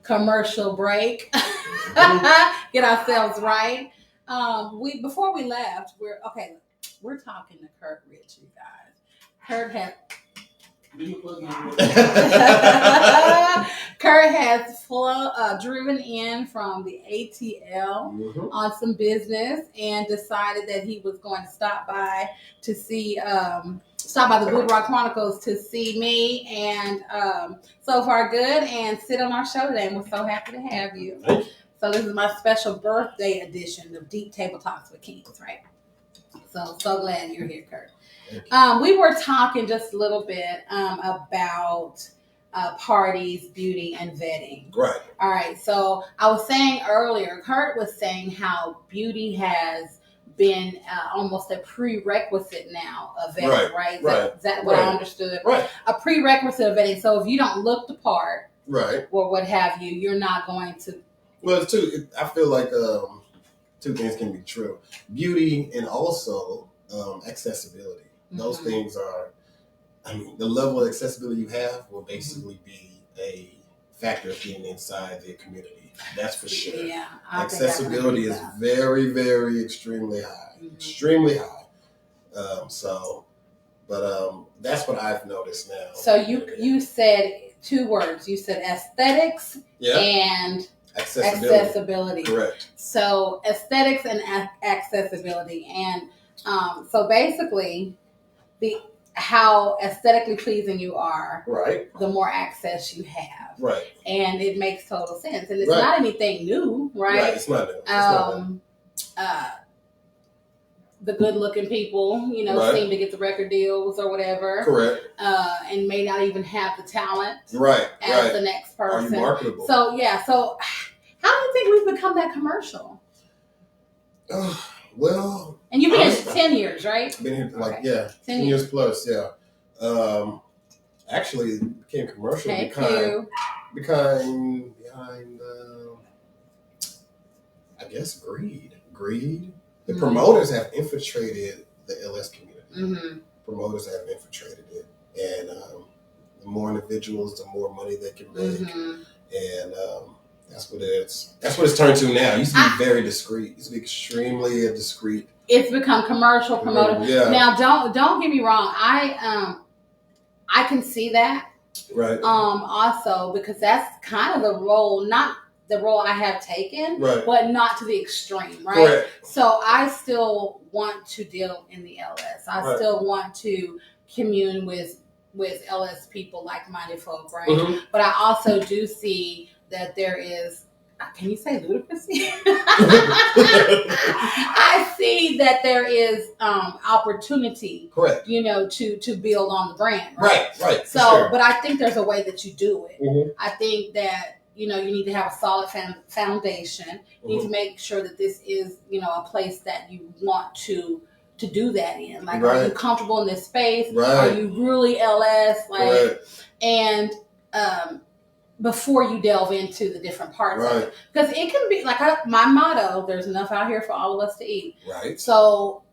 commercial break. Get ourselves right. Before we left, we're talking to Curt Rich, you guys. Curt has Curt has driven in from the ATL on some business and decided that he was going to stop by to see stop by the Boudoir Chronicles to see me, and so far good, and sit on our show today, and we're so happy to have you. So this is my special birthday edition of Deep Table Talks with Kings, right? So glad you're here, Curt. We were talking just a little bit about parties, beauty, and vetting. Right. All right. So I was saying earlier, Curt was saying how beauty has been almost a prerequisite now of vetting, right? Is that what I understood? Right. A prerequisite of vetting. So if you don't look the part, right, or what have you, you're not going to. Well, I feel like two things can be true: beauty and also accessibility. Those things are, the level of accessibility you have will basically be a factor of getting inside the community. That's for sure. Yeah, accessibility is very, very extremely high. Extremely high. That's what I've noticed now. So you said two words. You said aesthetics and accessibility. Correct. So aesthetics and accessibility, and so basically, how aesthetically pleasing you are, right, the more access you have, right, and it makes total sense. And it's not anything new, right? Right, it's not new. The good-looking people, seem to get the record deals or whatever, correct, and may not even have the talent, right, as the next person. Are you marketable? So how do you think we've become that commercial? Well, and you've been here 10 years, right? Been here 10 years plus, yeah. Actually, it became commercial behind I guess greed. The promoters have infiltrated the LS community. Promoters have infiltrated it, and the more individuals, the more money they can make, and that's what it's turned to now. It used to be very discreet. It used to be extremely discreet. It's become commercial, promoted. Yeah. Now, don't get me wrong. I can see that. Right. Also, because that's kind of the role, not the role I have taken, but not to the extreme, right? Correct. So I still want to deal in the LS. I still want to commune with LS people, like-minded folk, right? But I also do see that there is, can you say ludicrousy? I see that there is opportunity, correct, to build on the brand, right? So, but I think there's a way that you do it. I think that you need to have a solid foundation. You need to make sure that this is, a place that you want to do that in. Like, are you comfortable in this space? Are you really LS? And before you delve into the different parts of it. Because it can be, like my motto, there's enough out here for all of us to eat. Right. So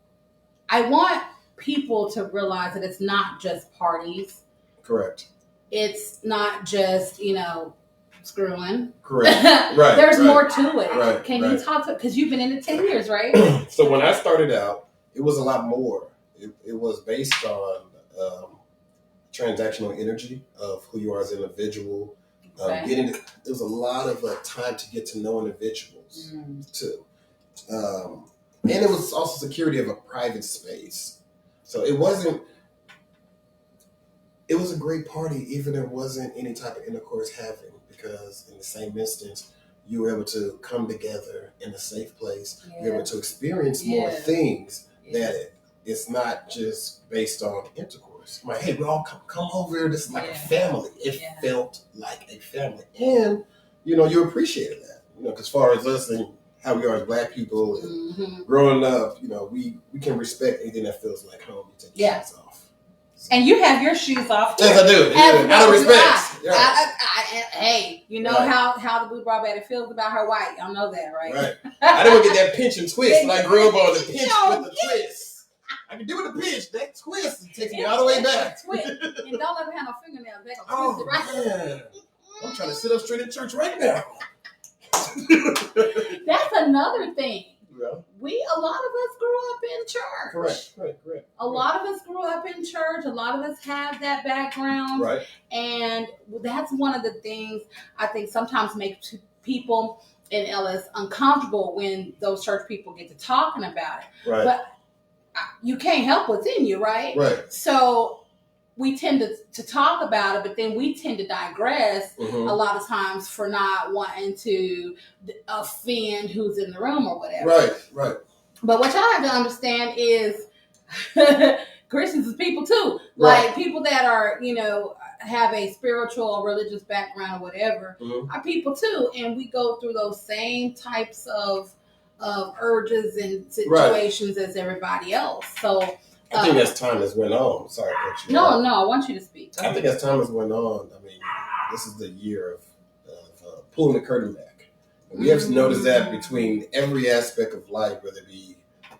I want people to realize that it's not just parties. Correct. It's not just, screwing. Correct. There's more to it. Right. Can you talk to, because you've been in it 10 years, right? So when I started out, it was a lot more. It was based on transactional energy of who you are as an individual. There was a lot of time to get to know individuals too, and it was also security of a private space. So it was a great party, even if there wasn't any type of intercourse happening, because in the same instance, you were able to come together in a safe place. You're able to experience more things that it's not just based on intercourse. Like, hey, we all come over. This is like a family. It felt like a family, and you appreciated that. Because as far as us and how we are as Black people, and growing up, we can respect anything that feels like home. You take your shoes off. So. And you have your shoes off. Yes, I do. Out of respect. Hey, how the Boudoir Betty feels about her white. Y'all know that, right? Right. I didn't get that pinch and twist. When I grew up on the pinch with the twist. I can do it a pinch. That twist takes me all the way back. Twist. And don't let her have no fingernails. They gonna twist it right. Man. I'm trying to sit up straight in church right now. That's another thing. Yeah. A lot of us grew up in church. Correct. A lot of us grew up in church. A lot of us have that background. Right. And that's one of the things I think sometimes makes people in Ellis uncomfortable when those church people get to talking about it. Right. But you can't help what's in you, right? Right. So we tend to talk about it, but then we tend to digress a lot of times for not wanting to offend who's in the room or whatever. Right. But what y'all have to understand is Christians is people too. Right. Like people that are, have a spiritual or religious background or whatever are people too. And we go through those same types of urges and situations as everybody else. So I think as time has went on, sorry to cut you No, off. I want you to speak. I think as time has went on, I mean, this is the year of pulling the curtain back. And we have to notice that between every aspect of life, whether it be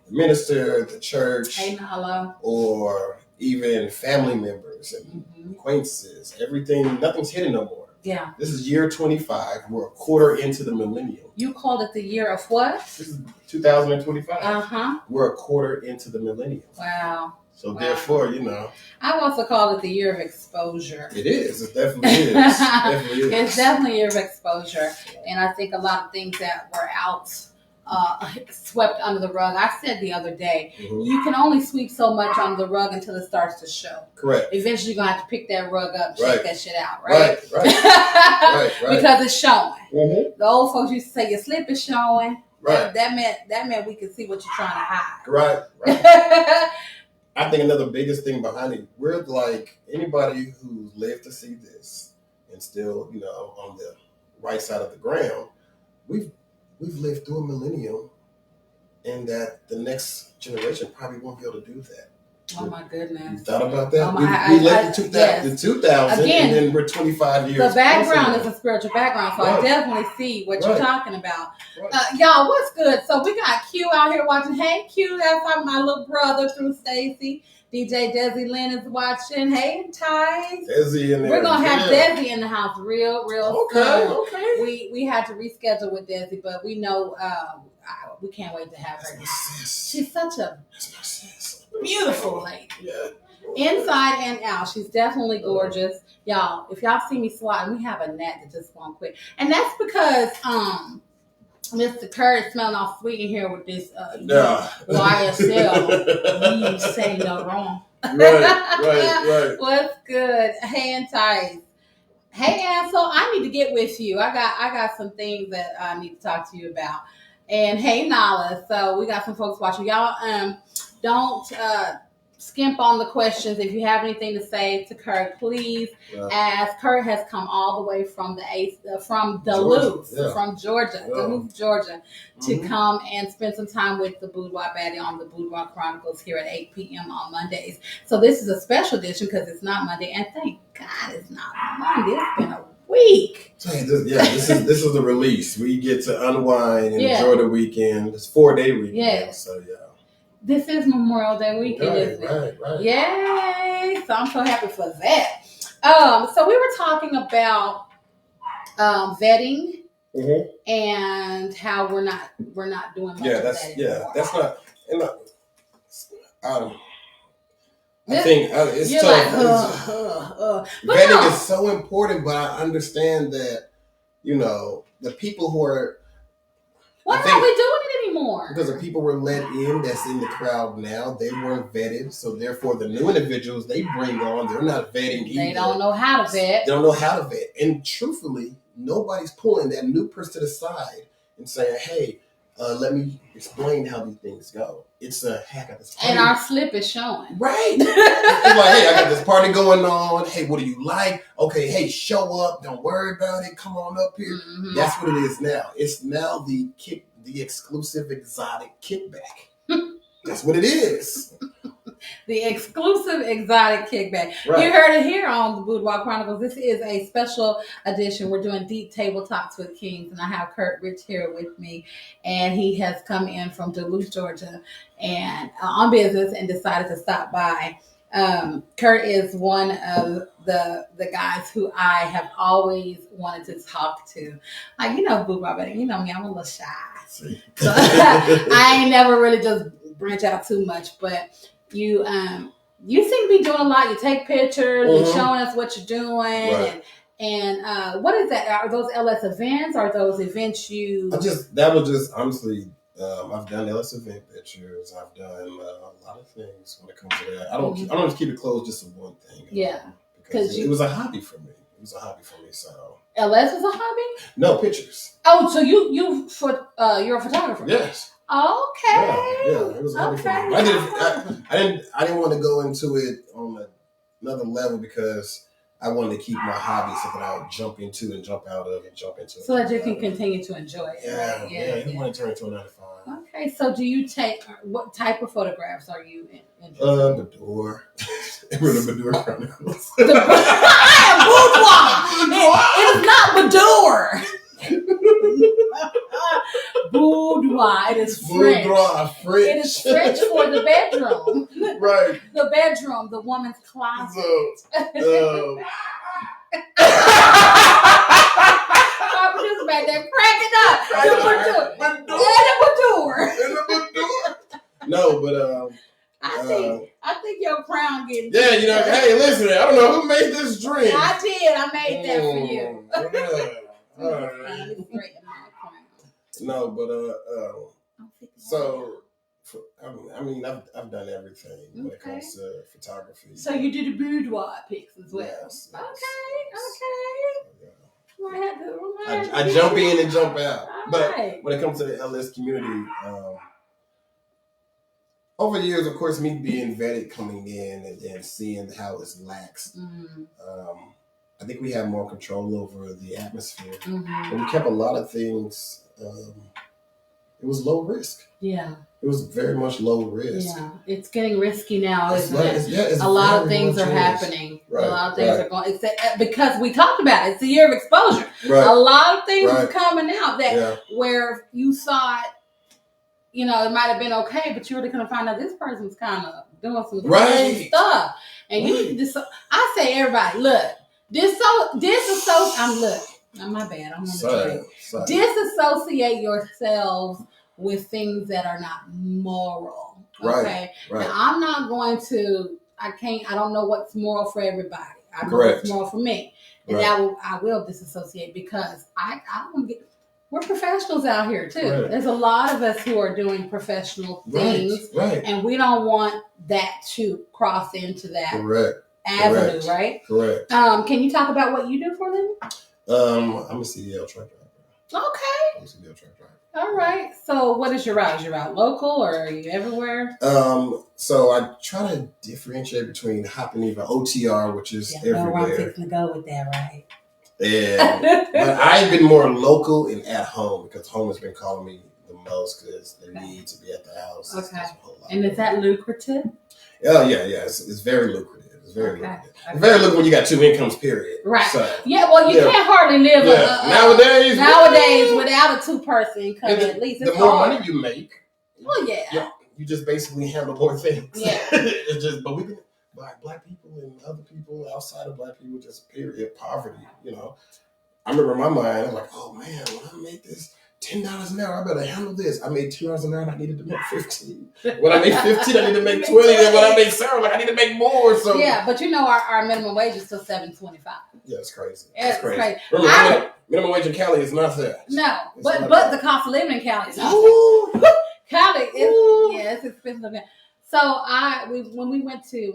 the minister, the church, or even family members and acquaintances, everything, nothing's hidden no more. Yeah. This is year 25. We're a quarter into the millennium. You called it the year of what? This is 2025. Uh-huh. We're a quarter into the millennium. Wow. So therefore, I've also called it the year of exposure. It is. It definitely is. It's definitely a year of exposure. And I think a lot of things that were out swept under the rug. I said the other day, you can only sweep so much under the rug until it starts to show. Correct. Eventually you're going to have to pick that rug up and shake that shit out, right? Right. Because it's showing. Mm-hmm. The old folks used to say your slip is showing. Right. That meant we could see what you're trying to hide. Right. I think another biggest thing behind it, we're like anybody who lived to see this and still, on the right side of the ground, we've lived through a millennium, and that the next generation probably won't be able to do that. Oh my goodness! You thought about that? Oh, we lived the 2000, again, and then we're 25 years. The background is a spiritual background, so I definitely see what you're talking about. Y'all, what's good? So we got Q out here watching. Hey, Q, that's my little brother through Stacy. DJ Desi Lynn is watching. Hey, Ty. Desi in there. We're gonna have Desi in the house real soon. Okay. We had to reschedule with Desi, but we know we can't wait to have her. She's such a beautiful lady. Yeah. Inside and out, she's definitely gorgeous. Y'all, if y'all see me swatting, we have a gnat that just won't quit, and that's because Mr. Curt is smelling all sweet in here with this YSL. You say no wrong. Right. What's good? Hey, and Tice. Hey, Ansel, I need to get with you. I got some things that I need to talk to you about. And hey, Nala. So we got some folks watching. Y'all don't skimp on the questions. If you have anything to say to Curt, please ask. Curt has come all the way from Duluth, Georgia, to come and spend some time with the Boudoir Baddie on the Boudoir Chronicles here at 8 p.m. on Mondays. So this is a special edition because it's not Monday, and thank God it's not Monday. It's been a week. This is the release. We get to unwind and enjoy the weekend. It's 4-day weekend. Yeah. So this is Memorial Day weekend, isn't it? Right. Yay! So I'm so happy for that. So we were talking about vetting and how we're not doing much of that anymore. That's not. I think it's tough. Vetting is so important, but I understand that the people who are. Why aren't we doing it anymore? Because the people were let in that's in the crowd now, they weren't vetted. So therefore, the new individuals they bring on, they're not vetting either. They don't know how to vet. They don't know how to vet. And truthfully, nobody's pulling that new person to the side and saying, hey, let me explain how these things go. It's a heck of this party. And our slip is showing. Right. It's like, hey, I got this party going on. Hey, what do you like? Okay, hey, show up. Don't worry about it. Come on up here. Mm-hmm. That's what it is now. It's now the exclusive exotic kickback. That's what it is. The exclusive exotic kickback. Right. You heard it here on the Boudoir Chronicles. This is a special edition. We're doing Deep Table Talks with Kings, and I have Curt Rich here with me, and he has come in from Duluth, Georgia, and on business, and decided to stop by Curt is one of the guys who I have always wanted to talk to. Like, Boudoir, but you know me, I'm a little shy. So I ain't never really just branch out too much, but you seem to be doing a lot. You take pictures, you're showing us what you're doing, right. and what is that? Are those LS events? Or are those events you? That was just honestly. I've done LS event pictures. I've done a lot of things when it comes to that. I don't just keep it closed just to one thing. Yeah, because it was a hobby for me. So LS was a hobby. No pictures. Oh, so you're a photographer? Yes. Okay. Yeah, it was a hobby for me. I didn't want to go into it on another level because I wanted to keep my hobby something I would jump into and jump out of and jump into. So that you can continue to enjoy it. Yeah, right? Yeah. You don't want to turn into a 9-to-5. Okay, so do you what type of photographs are you interested in? Boudoir. Remember the Boudoir Chronicles? Boudoir! It is not Boudoir! Boudoir. It is French. Boudoir, French. It is French for the bedroom. Right. The bedroom, the woman's closet. I was just back there cracking up. And the Boudoir. No, but I think your crown getting. Yeah, hey, listen, I don't know who made this drink. I did. I made that for you. No, but so I mean, I've done everything when it comes to photography. So you do the boudoir pics as well. Yes. Okay. Yeah. I jump in and jump out. But right. When it comes to the LS community, over the years, of course, me being vetted coming in and seeing how it's laxed, I think we have more control over the atmosphere. And we kept a lot of things, it was low risk. Yeah. It was very much low risk. Yeah. It's getting risky now, isn't it? It's a lot of things are happening. Right, a lot of things are going. Because we talked about it. It's a year of exposure. Right. A lot of things are coming out where you thought, it might have been okay, but you're really going to find out this person's kind of doing some crazy stuff. And I say, everybody, look, my bad. I'm on the train. Disassociate yourselves with things that are not moral. Okay. Right. Now, I'm not going to. I don't know what's moral for everybody. I know what's moral for me, and I will disassociate because I don't get. We're professionals out here too. Right. There's a lot of us who are doing professional things, and we don't want that to cross into that avenue, right? Correct. Can you talk about what you do for them? I'm a CDL truck driver. Okay. I'm a CDL truck driver. All right. So what is your route? Is your route local or are you everywhere? So I try to differentiate between hopping either OTR, which is everywhere. I'm fixing to go with that, right? Yeah. But I've been more local and at home because home has been calling me the most because they need to be at the house. Okay. And is that lucrative? Oh, yeah. It's very lucrative. It's very lucrative. It's very lucrative when you got two incomes, period. Right. So, you can't hardly live nowadays without a two-person income at least. The more money you make, you just basically handle more things. Yeah. It's just, but we can, black people and other people outside of black people, just period, poverty, I remember in my mind, I was like, oh man, when I make this $10 an hour, I better handle this. I made $10 an hour and I needed to make 15. When I made 15, I need to make 20. And when I made 7, I need to make more. So yeah, but our minimum wage is still $7.25. Yeah, it's crazy. It's crazy. Remember, minimum wage in Cali is not that. No, but the cost of living in Cali is not that. Cali it's expensive. So when we went to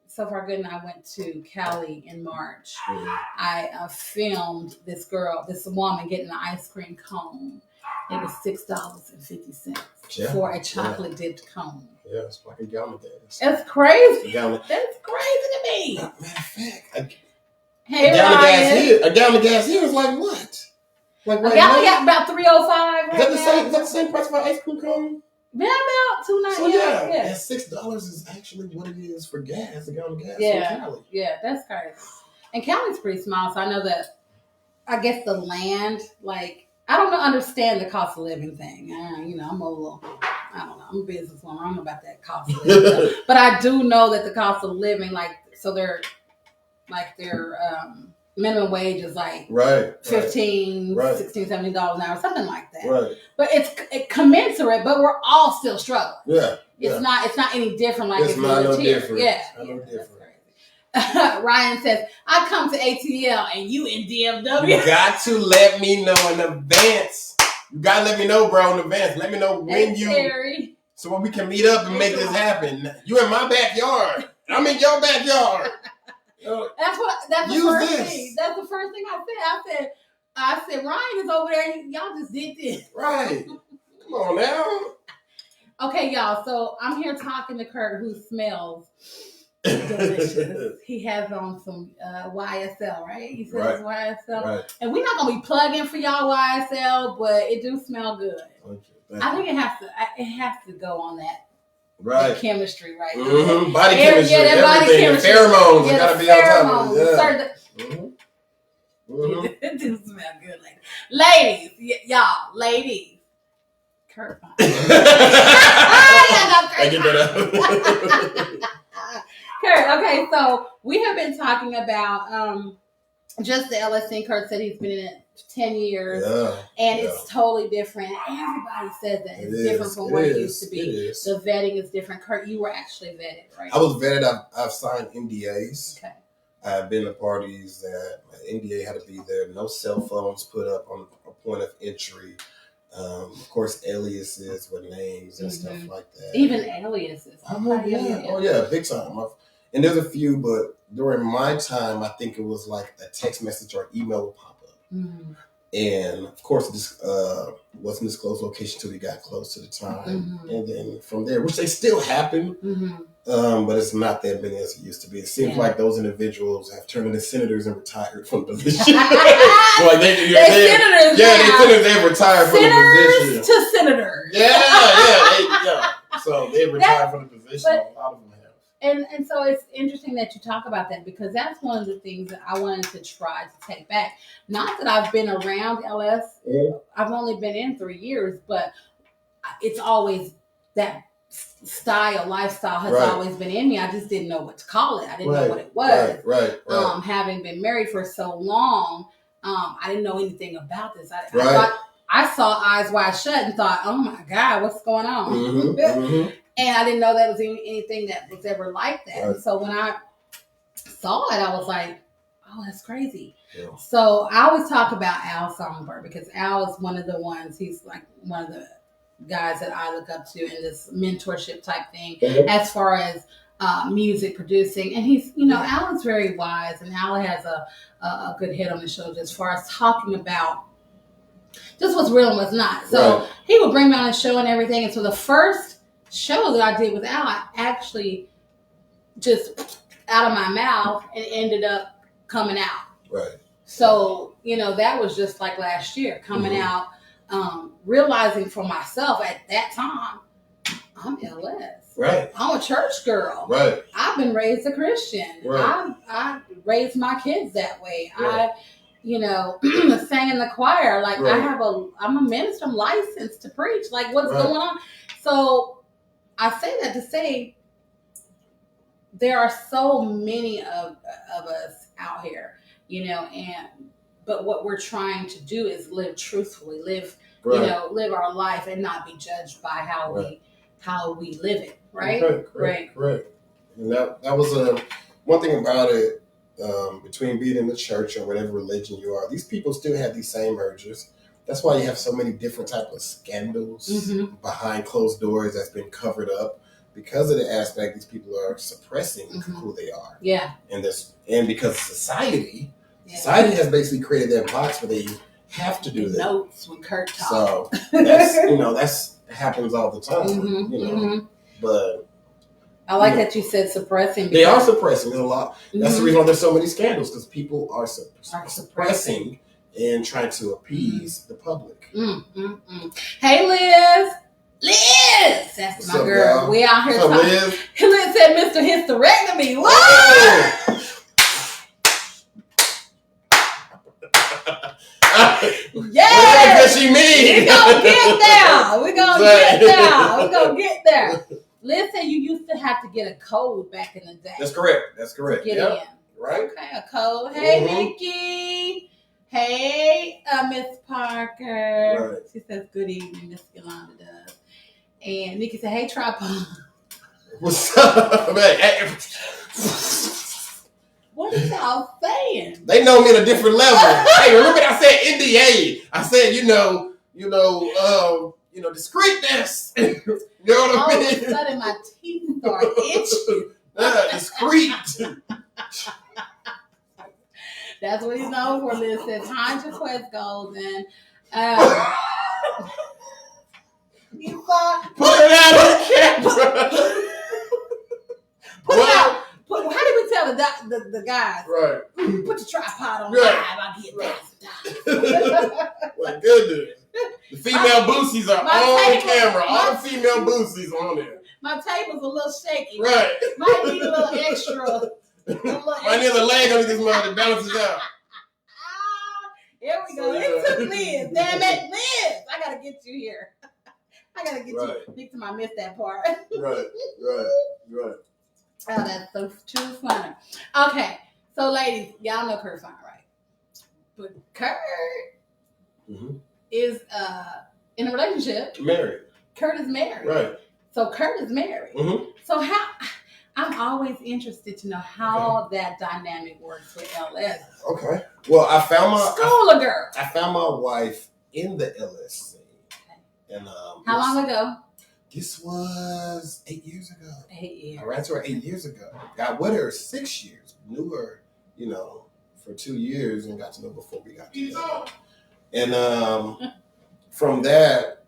So Far Good and I went to Cali in March. I filmed this woman getting an ice cream cone. It was $6.50 for a chocolate dipped cone. Yeah, it's like a gallon of gas. That's crazy. That's crazy to me. Matter of fact, a gallon of gas here is like what? Like a gallon got about $3.05. Is that the same price for an ice cream cone? Yeah, about $2.90. So yeah, and $6 is actually what it is for gas, a gallon of gas in Cali. Yeah, that's crazy. And Cali's pretty small, so I know that. I guess the land, I don't understand the cost of living thing. I'm a little. I don't know. I'm a businesswoman. I don't know about that cost of living. But I do know that the cost of living, their minimum wage is like $15, $16, $17 an hour, something like that. Right. But it's commensurate, but we're all still struggling. Yeah. It's not any different like it's not no different. Yeah. No different. Ryan says, I come to ATL and you in DFW. You got to let me know in advance. You got to let me know, bro, in advance. Let me know when so when we can meet up and make this happen. You in my backyard. I'm in your backyard. That's the first thing. That's the first thing I said, Ryan is over there. Y'all just did this. Right. Come on now. Okay, y'all. So I'm here talking to Curt, who smells delicious. He has on some YSL, right? He says YSL. Right. And we're not going to be plugging for y'all YSL, but it do smell good. I think it has to go on that. Right. The chemistry, right? Mm-hmm. Body chemistry. Yeah, that body chemistry. Pheromones. Yeah, gotta be on top of it. Yeah. It do smell good, ladies. Y'all, ladies. Curt. I get that up. Curt, okay, so we have been talking about just the LSC. Curt said he's been in it 10 years, and it's totally different. Everybody says that it's different from what it used to be. The vetting is different. Curt, you were actually vetted, right? I was vetted. I've signed NDAs. Okay. I've been to parties that my NDA had to be there. No cell phones put up on a point of entry. Of course, aliases with names and stuff like that. Even aliases. Oh yeah, big time. And there's a few, but during my time, I think it was like a text message or email will pop up. Mm-hmm. And of course, this wasn't disclosed location until we got close to the time. Mm-hmm. And then from there, which they still happen, but it's not that many as it used to be. It seems like those individuals have turned into senators and retired from the position. Like they're senators. Yeah, they've retired from the position. To senators. Yeah. So they've retired from the position. A lot of them have. And so it's interesting that you talk about that, because that's one of the things that I wanted to try to take back. Not that I've been around LS. I've only been in 3 years, but it's always that lifestyle has always been in me. I just didn't know what to call it. I didn't know what it was. Right. Having been married for so long, I didn't know anything about this. I saw Eyes Wide Shut and thought, oh my God, what's going on? Mm-hmm. And I didn't know that was anything that was ever like that. Right. And so when I saw it, I was like, oh, that's crazy. Yeah. So I always talk about Al Songbird, because Al is one of the ones, he's like one of the guys that I look up to in this mentorship type thing, as far as music producing. And he's, Al is very wise, and Al has a good head on his shoulders as far as talking about just what's real and what's not. So he would bring me on his show and everything. And so the first show that I did with Al, I actually just out of my mouth and ended up coming out. Right. So, that was just like last year, coming out, realizing for myself at that time, I'm LS. Right. I'm a church girl. Right. I've been raised a Christian. Right. I raised my kids that way. Right. I sang in the choir. Like I'm a minister. I'm licensed to preach. Like, what's going on? So I say that to say there are so many of us out here, but what we're trying to do is live truthfully, live our life and not be judged by how we live it. Right. Right. And that was one thing about it. Between being in the church or whatever religion you are, these people still have these same urges. That's why you have so many different types of scandals behind closed doors that's been covered up, because of the aspect these people are suppressing who they are. Yeah. And because society has basically created that box where they have to do that. Notes when Curt talks. So that's happens all the time. But I like that you said suppressing. They are suppressing a lot. That's the reason why there's so many scandals, because people are suppressing and trying to appease the public. Hey, Liz, that's What's my up, girl. Y'all? We out here talking. Liz said, "Mr. Hysterectomy." What? Yes. What does she mean? gonna get there. We're gonna get there. We're gonna get there. Liz said you used to have to get a code back in the day. That's correct. To get in. Right. Okay, a code. Hey, Nikki. Hey, Miss Parker. Right. She says, good evening, Miss Yolanda does. And Nikki said, hey, tripod. What's up, man? What are y'all saying? They know me at a different level. Hey, remember I said NDA. I said, discreetness. You know what I mean? All of a sudden, my teeth start itching. Discreet. That's what he's known for, Liz said. Time to quest golden. You thought put it out on camera. Put it out. How did we tell the guys? Right. Put the tripod on live. I'll get that. My goodness. The female boosies are on camera. All the female boosies on there. My table's a little shaky. Right. Might need a little extra. Might need a leg on this mother that balances out. Here we go. It took Liz. Damn it, Liz. I got to get you here. I got to get you. Big time I missed that part. Right. Oh, that's so too funny. Okay. So, ladies, y'all know Curt's fine, right? But Curt is in a relationship. Married. Curt is married. Right. So, Curt is married. So, I'm always interested to know how that dynamic works with LS. Okay. Well, I found my girl. I found my wife in the LS scene. And how long ago? This was 8 years ago. 8 years. I ran to her 8 years ago. Got with her 6 years. Knew her, for 2 years and got to know before we got together. And from that,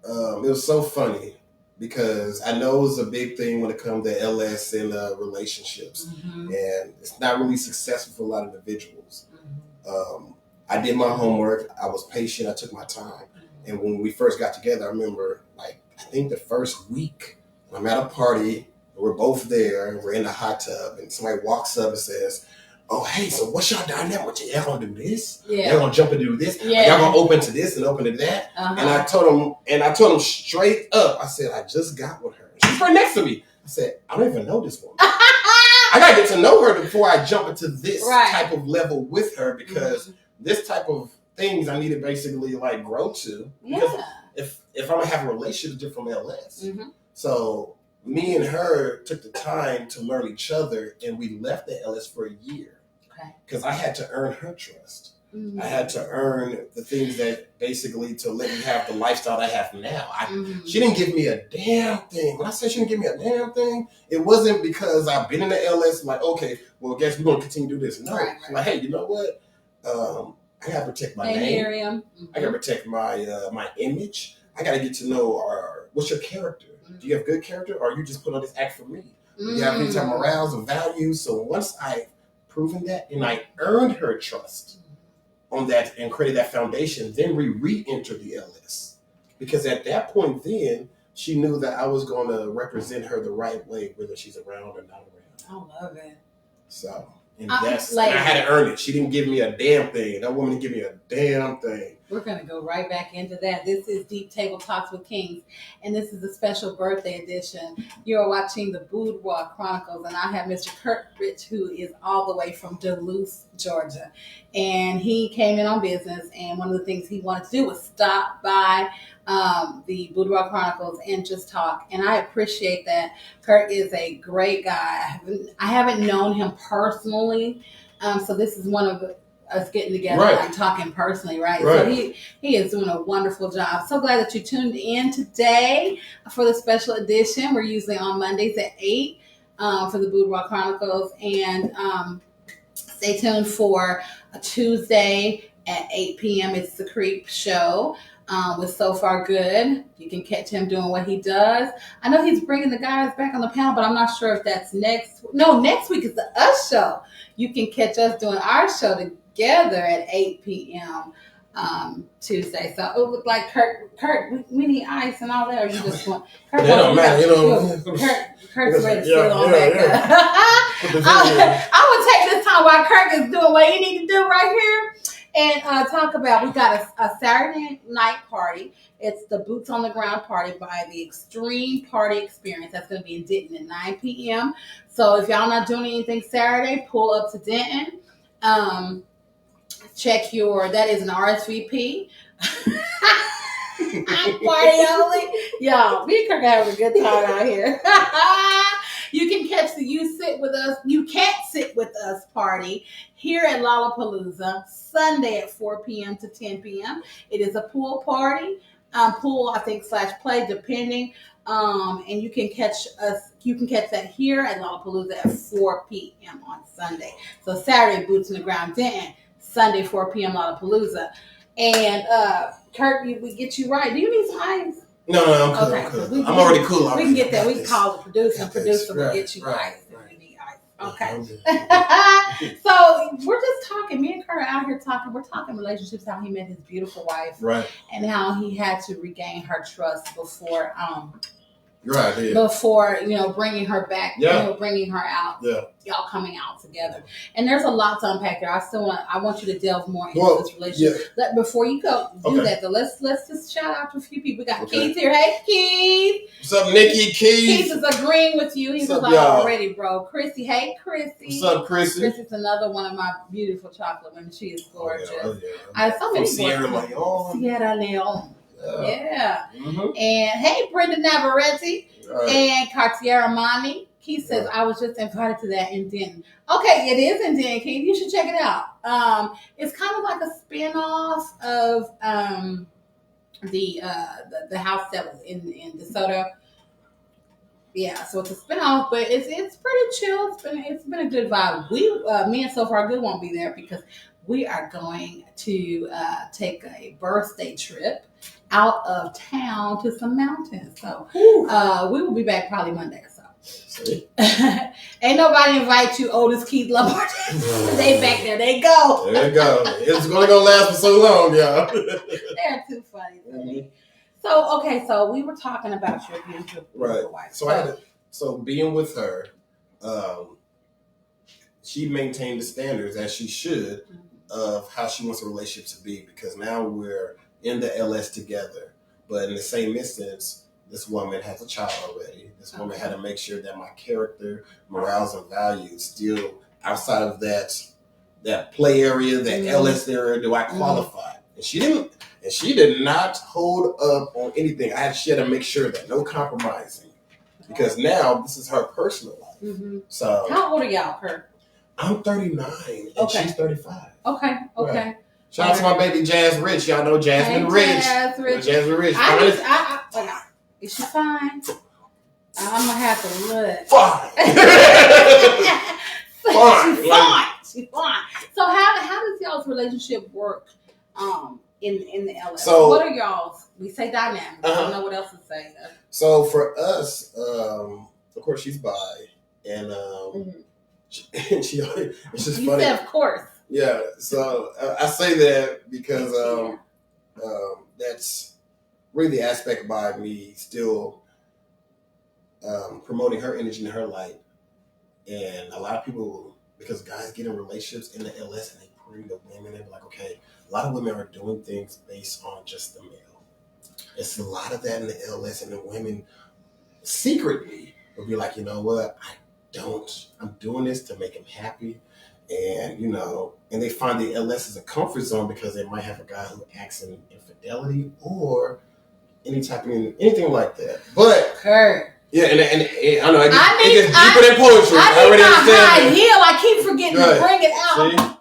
it was so funny because I know it's a big thing when it comes to LS and relationships. And it's not really successful for a lot of individuals. I did my homework. I was patient. I took my time. And when we first got together, I remember, I think the first week, I'm at a party, we're both there, we're in the hot tub, and somebody walks up and says, oh, hey, so what's y'all dynamic? Y'all gonna do this? Yeah. Y'all gonna jump and do this? Y'all gonna open to this and open to that? And I told him straight up, I said, I just got with her. She's right next to me. I said, I don't even know this woman. I gotta get to know her before I jump into this type of level with her, because this type of things I need to basically grow to. Because if I'm gonna have a relationship different from LS. So me and her took the time to learn each other, and we left the LS for a year. Because I had to earn her trust. I had to earn the things that basically to let me have the lifestyle I have now. She didn't give me a damn thing. When I said she didn't give me a damn thing, it wasn't because I've been in the LS okay, well, guess we're gonna continue to do this. No, hey, you know what? I gotta protect my name. I gotta protect my image. I gotta get to know what's your character. Do you have good character, or you just put on this act for me? Do you have any type of morals and values? So once I've proven that and I earned her trust on that and created that foundation, then we re-enter the LS. Because at that point then, she knew that I was going to represent her the right way, whether she's around or not around. I love it. So... And I had to earn it. She didn't give me a damn thing. That woman didn't give me a damn thing. We're going to go right back into that. This is Deep Table Talks with Kings, and this is a special birthday edition. You're watching the Boudoir Chronicles, and I have Mr. Curt Rich, who is all the way from Duluth, Georgia. And he came in on business, and one of the things he wanted to do was stop by the Boudoir Chronicles and just talk. And I appreciate that. Curt is a great guy. I haven't known him personally, so this is one of us getting together and talking personally, right? So he is doing a wonderful job. So glad that you tuned in today for the special edition. We're usually on Mondays at 8 for the Boudoir Chronicles, and stay tuned for a Tuesday at 8 p.m. It's the Creep Show. With So Far Good. You can catch him doing what he does. I know he's bringing the guys back on the panel, but I'm not sure if that's next week is the Us Show. You can catch us doing our show together at 8 p.m. Tuesday. So it looked like Curt, we need ice and all that, or you just want Curt? That don't matter, Curt's ready to sit on back up. I would take this time while Curt is doing what he need to do right here And talk about, we got a Saturday night party. It's the Boots on the Ground party by the Extreme Party Experience. That's going to be in Denton at 9 p.m. So if y'all not doing anything Saturday, pull up to Denton. Check that is an RSVP. Party only. Y'all, me and Kirk are having a good time out here. You can catch the You Can't Sit With Us party here at Lollapalooza Sunday at 4 p.m. to 10 p.m. It is a pool party. Pool, I think, /play, depending. And you can catch that here at Lollapalooza at 4 p.m. on Sunday. So Saturday, Boots on the Ground Denton. Sunday, 4 p.m. Lollapalooza. And Kurt, we get you right. Do you need some ice? No, I'm cool. Okay, I'm already cool. We can get that. We can call the producer. Producer will get you ice if you need ice. Okay. So we're just talking. Me and Kurt are out here talking. We're talking relationships, how he met his beautiful wife. Right. And how he had to regain her trust before Right, yeah. Before, bringing her back, bringing her out, y'all coming out together. And there's a lot to unpack there. I want you to delve more into this relationship. Yeah. Before you go do that, though, let's just shout out to a few people. We got Keith here. Hey, Keith. What's up, Nikki? Keith is agreeing with you. He's like, already, bro. Chrissy. Hey, Chrissy. What's up, Chrissy? Chrissy's another one of my beautiful chocolate women. She is gorgeous. So many Sierra Leone. Sierra Leone. Yeah. Mm-hmm. And hey, Brenda Navarrete and Cartier Armani. Keith says, I was just invited to that in Denton. Okay, it is in Denton, Keith. You should check it out. It's kind of like a spinoff of the house that was in DeSoto. Yeah, so it's a spinoff, but it's pretty chill. It's been a good vibe. Me and So Far Good won't be there because we are going to take a birthday trip out of town to some mountains. So we will be back probably Monday or so. Ain't nobody invite you, Otis, Keith, Lamar. They back there. They go. There you go. It's going to last for so long, y'all. They're too funny to me. So, okay, so we were talking about your beautiful wife. So being with her, she maintained the standards, as she should, of how she wants a relationship to be, because now we're in the LS together. But in the same instance, this woman has a child already. This woman had to make sure that my character, morals, and values still outside of that play area, that LS area, do I qualify? And she didn't. And she did not hold up on anything. She had to make sure that no compromising, because now this is her personal life. Mm-hmm. So how old are y'all, Kurt? I'm 39 and she's 35. Okay. Right. Shout out to my baby Jazz Rich. Y'all know Jasmine Rich. Jasmine Rich. Is she fine? I'm gonna have to look. Fine. She's fine. So how does y'all's relationship work? In the LS. So what are y'all's? We say dynamic. I don't know what else to say. So for us, of course she's bi, and it's just you funny. Said of course. Yeah. So I say that because that's really the aspect by me still promoting her energy and her light, and a lot of people, because guys get in relationships in the LS and they bring the women in, like, okay. A lot of women are doing things based on just the male. It's a lot of that in the LS, and the women secretly will be like, you know what? I'm doing this to make him happy. And, and they find the LS is a comfort zone because they might have a guy who acts in infidelity or anything like that. But Kurt. Yeah, and I know it gets deeper than poetry. I already understand high heel. I keep forgetting to bring it out. See?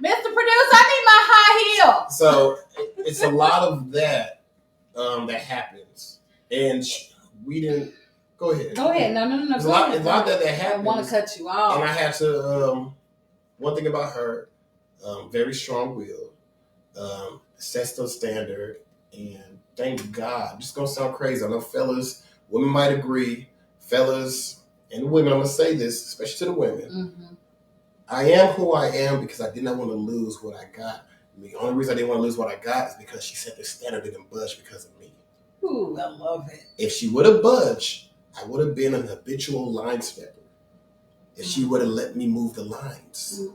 Mr. Producer, I need my high heel. So it's a lot of that that happens, and we didn't. Go ahead. No. There's a lot that happens. I want to cut you off. And I had to. One thing about her, very strong-willed, sets the standard, and thank God. This is gonna sound crazy. I know women might agree. Fellas and women, I'm gonna say this, especially to the women. Mm-hmm. I am who I am because I did not want to lose what I got. The only reason I didn't want to lose what I got is because she set the standard and budged because of me. Ooh, I love it. If she would have budged, I would have been an habitual line stepper. If she would have let me move the lines.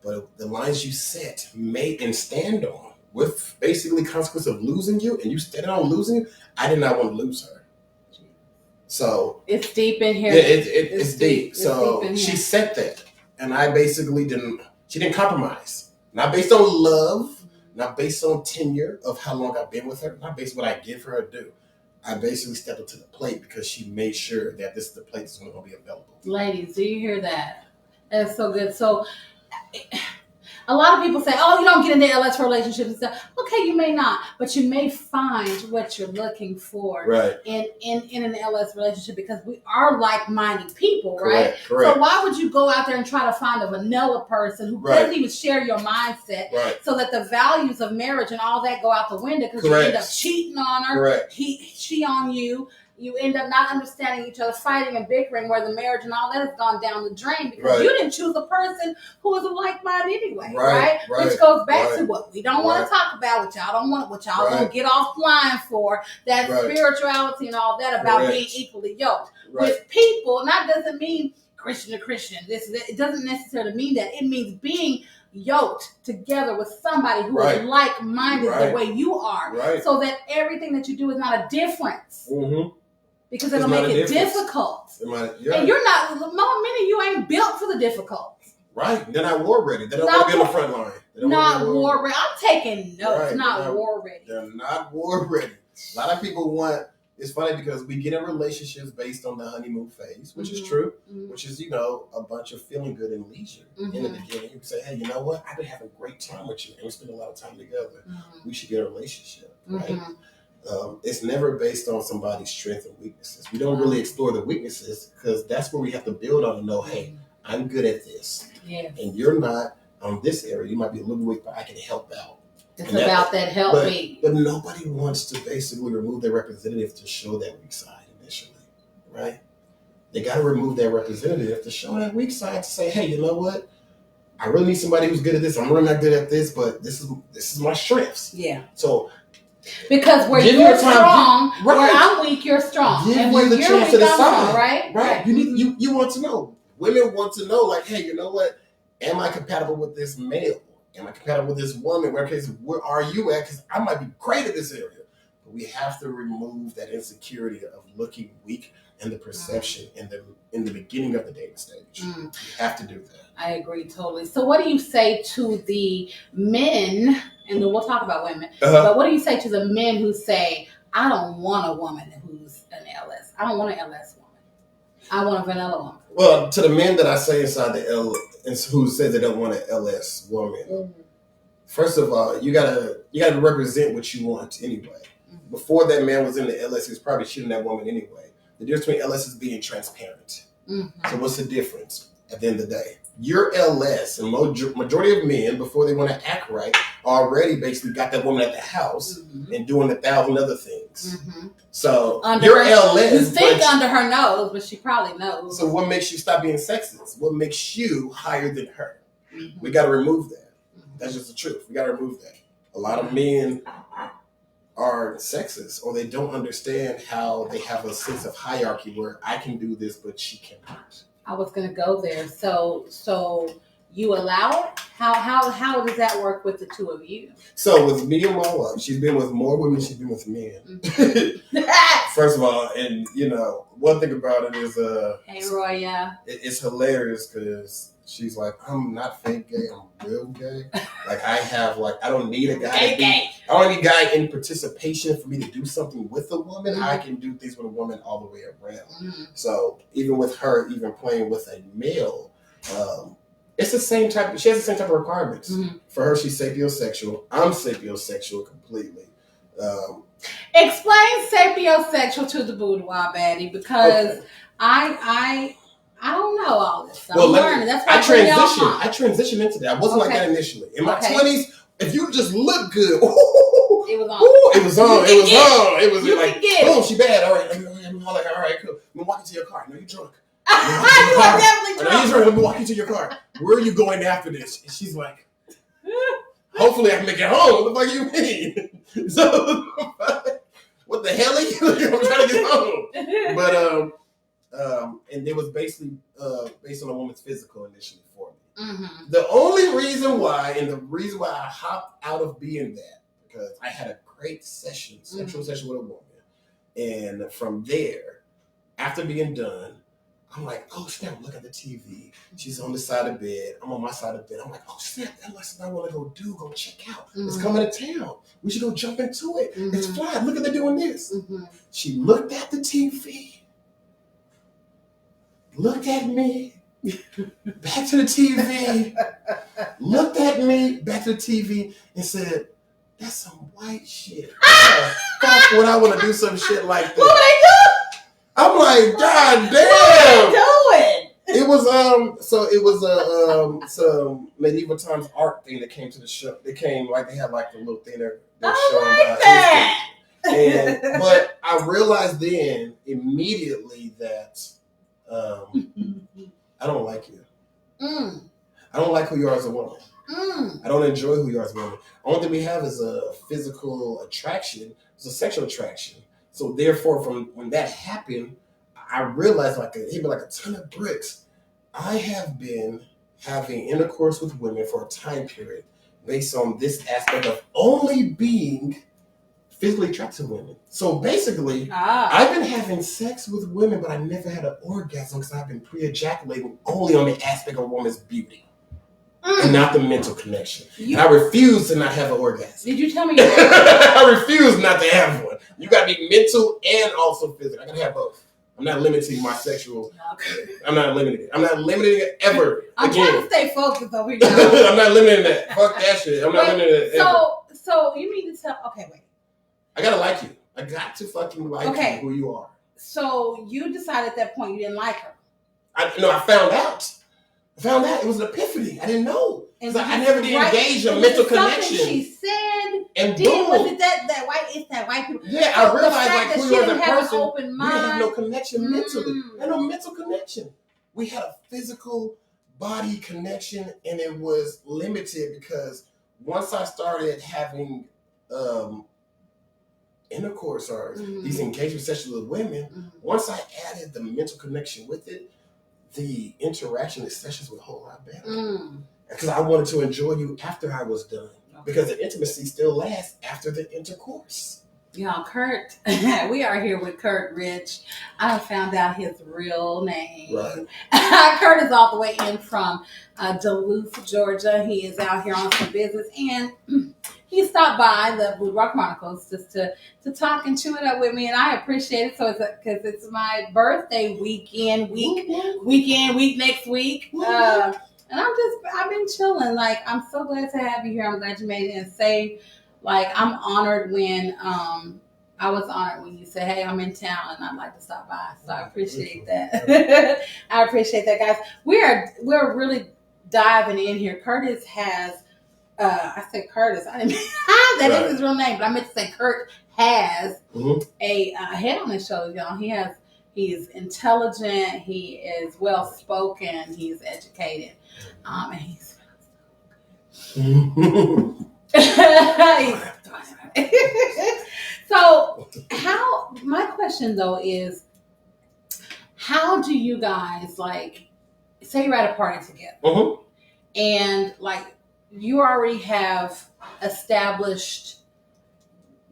But the lines you set, make, and stand on, with basically consequence of losing you, and you stand on losing you, I did not want to lose her. So it's deep in here. Yeah, it's deep. So deep she set that, and I basically didn't. She didn't compromise. Not based on love, not based on tenure of how long I've been with her, not based on what I give her to do. I basically stepped up to the plate because she made sure that this is the plate that's going to be available. Ladies, do you hear that? That's so good. So a lot of people say, oh, you don't get into LS relationships and stuff. Okay, you may not, but you may find what you're looking for in an LS relationship, because we are like-minded people, right? Correct. So why would you go out there and try to find a vanilla person who doesn't even share your mindset, so that the values of marriage and all that go out the window, because you end up cheating on her, she on you. You end up not understanding each other, fighting and bickering, where the marriage and all that has gone down the drain because you didn't choose a person who was a like-minded anyway, right? Which goes back to what we don't want to talk about, what y'all don't want, what y'all don't get offline for, that spirituality and all that about being equally yoked with people. And that doesn't mean Christian to Christian. It doesn't necessarily mean that. It means being yoked together with somebody who is like-minded the way you are, so that everything that you do is not a difference. Because it'll make it difficult. And you're not, many of you ain't built for the difficult. Right. They're not war ready. They don't want to be on the front line. Not war ready. I'm taking notes. Not war ready. They're not war ready. A lot of people want, it's funny because we get in relationships based on the honeymoon phase, which is true, which is, a bunch of feeling good and leisure. In the beginning, you can say, hey, you know what? I've been having a great time with you, and we spend a lot of time together. We should get a relationship, right? It's never based on somebody's strengths and weaknesses. We don't really explore the weaknesses because that's where we have to build on and know, hey, I'm good at this. And you're not on this area. You might be a little weak, but I can help out. It's about that help me. But nobody wants to basically remove their representative to show that weak side initially, right? They got to remove their representative to show that weak side, to say, hey, you know what? I really need somebody who's good at this. I'm really not good at this, but this is my strengths. So because where you're strong, where I'm weak, you're strong. Give and where the you're chance weak, to I'm strong, right? You want to know. Women want to know, like, hey, you know what? Am I compatible with this male? Am I compatible with this woman? Where are you at? Because I might be great at this area. But we have to remove that insecurity of looking weak and the perception in the beginning of the dating stage. You have to do that. I agree totally. So what do you say to the men, and then we'll talk about women, but what do you say to the men who say, I don't want a woman who's an LS. I don't want an LS woman. I want a vanilla woman. Well, to the men that I say inside the L, who say they don't want an LS woman, first of all, you gotta represent what you want anyway. Before that man was in the LS, he was probably cheating that woman anyway. The difference between LS is being transparent. So what's the difference at the end of the day? Your LS, and majority of men, before they want to act right, already basically got that woman at the house and doing 1,000 other things. So your LS, you think under her nose, but she probably knows. So what makes you stop being sexist? What makes you higher than her? We got to remove that. That's just the truth. We got to remove that. A lot of men are sexist, or they don't understand how they have a sense of hierarchy where I can do this, but she cannot. I was going to go there. So you allow it? How does that work with the two of you? So with me and my wife, she's been with more women than she's been with men. First of all, and one thing about it is, hey Roy, it's hilarious because she's like, I'm not fake gay, I'm real gay. Like I don't need a guy. I don't need a guy in participation for me to do something with a woman. I can do things with a woman all the way around. So even with her, even playing with a male, it's the same type. She has the same type of requirements. For her, she's sapiosexual. I'm sapiosexual completely. Explain sapiosexual to the boudoir baddie, because I don't know all this stuff. I'm learning. That's why I transitioned into that. I wasn't like that initially. In my 20s, if you just look good, it was on. It was on. It was like, boom, she bad. All right, cool. Let me walk into your car. No, you're drunk. You are definitely drunk. No, you're drunk. Let me walk into your car. Where are you going after this? And she's like, hopefully I can make it home. What the fuck you mean? So, what the hell are you doing? I'm trying to get home. But, and it was basically based on a woman's physical initially for me. Mm-hmm. The only reason why, and the reason why I hopped out of being that, because I had a great session, sexual session with a woman. And from there, after being done, I'm like, oh snap, look at the TV. She's on the side of the bed. I'm on my side of the bed. I'm like, oh snap, that's what I want to go check out. It's coming to town. We should go jump into it. It's fly. Look at them doing this. She looked at the TV, looked at me, back to the TV, looked at me, back to the TV, and said, that's some white shit. Fuck would I want to do some shit like that? What they do? I'm like, God damn. What they doing? It was some medieval times art thing that came to the show. They came like they had like the little thing they're showing like that. But I realized then immediately that I don't like you. I don't like who you are as a woman. I don't enjoy who you are as a woman. Only thing we have is a physical attraction. It's a sexual attraction. So therefore, from when that happened, I realized it hit me like a ton of bricks. I have been having intercourse with women for a time period based on this aspect of only being physically attracted to women. So basically, I've been having sex with women, but I never had an orgasm because I've been pre-ejaculating only on the aspect of a woman's beauty. And not the mental connection. And I refuse to not have an orgasm. Did you tell me? I refuse not to have one. You got to be mental and also physical. I got to have both. I'm not limiting my sexual. I'm not limiting it. I'm not limiting it ever. I'm trying to stay focused over here. I'm not limiting that. Fuck that shit. I'm not limiting it ever. So you mean to tell? Okay, wait. I gotta like you. I got to fucking like you, who you are. So you decided at that point you didn't like her. I found out. It was an epiphany. I didn't know. I never did engage in mental connection. She said, and boom. Was it that white? It's that white people. Yeah, I realized who you are as a person. Open we mind. didn't have no connection mentally. Had no mental connection. We had a physical body connection, and it was limited because once I started having intercourse or these engagement sessions with women, once I added the mental connection with it, the interaction, the sessions were a whole lot better. Because I wanted to enjoy you after I was done. Because the intimacy still lasts after the intercourse. Y'all, Curt, we are here with Curt Rich. I found out his real name. Right. Curt is all the way in from Duluth, Georgia. He is out here on some business, and he stopped by the Boudoir Chronicles just to talk and chew it up with me, and I appreciate it. So because it's my birthday week next week. And I've been chilling. Like, I'm so glad to have you here. I'm glad you made it and say, like, I'm honored when, I was honored when you said, hey, I'm in town and I'd like to stop by. So I appreciate that. I appreciate that, guys. We're really diving in here. Curtis has, I said Curtis. I didn't mean, that is his real name, but I meant to say Curt has a head on his shoulders, y'all. He is intelligent. He is well spoken. He's educated, and he's so. My question though is, how do you guys say you're at a party together, and you already have established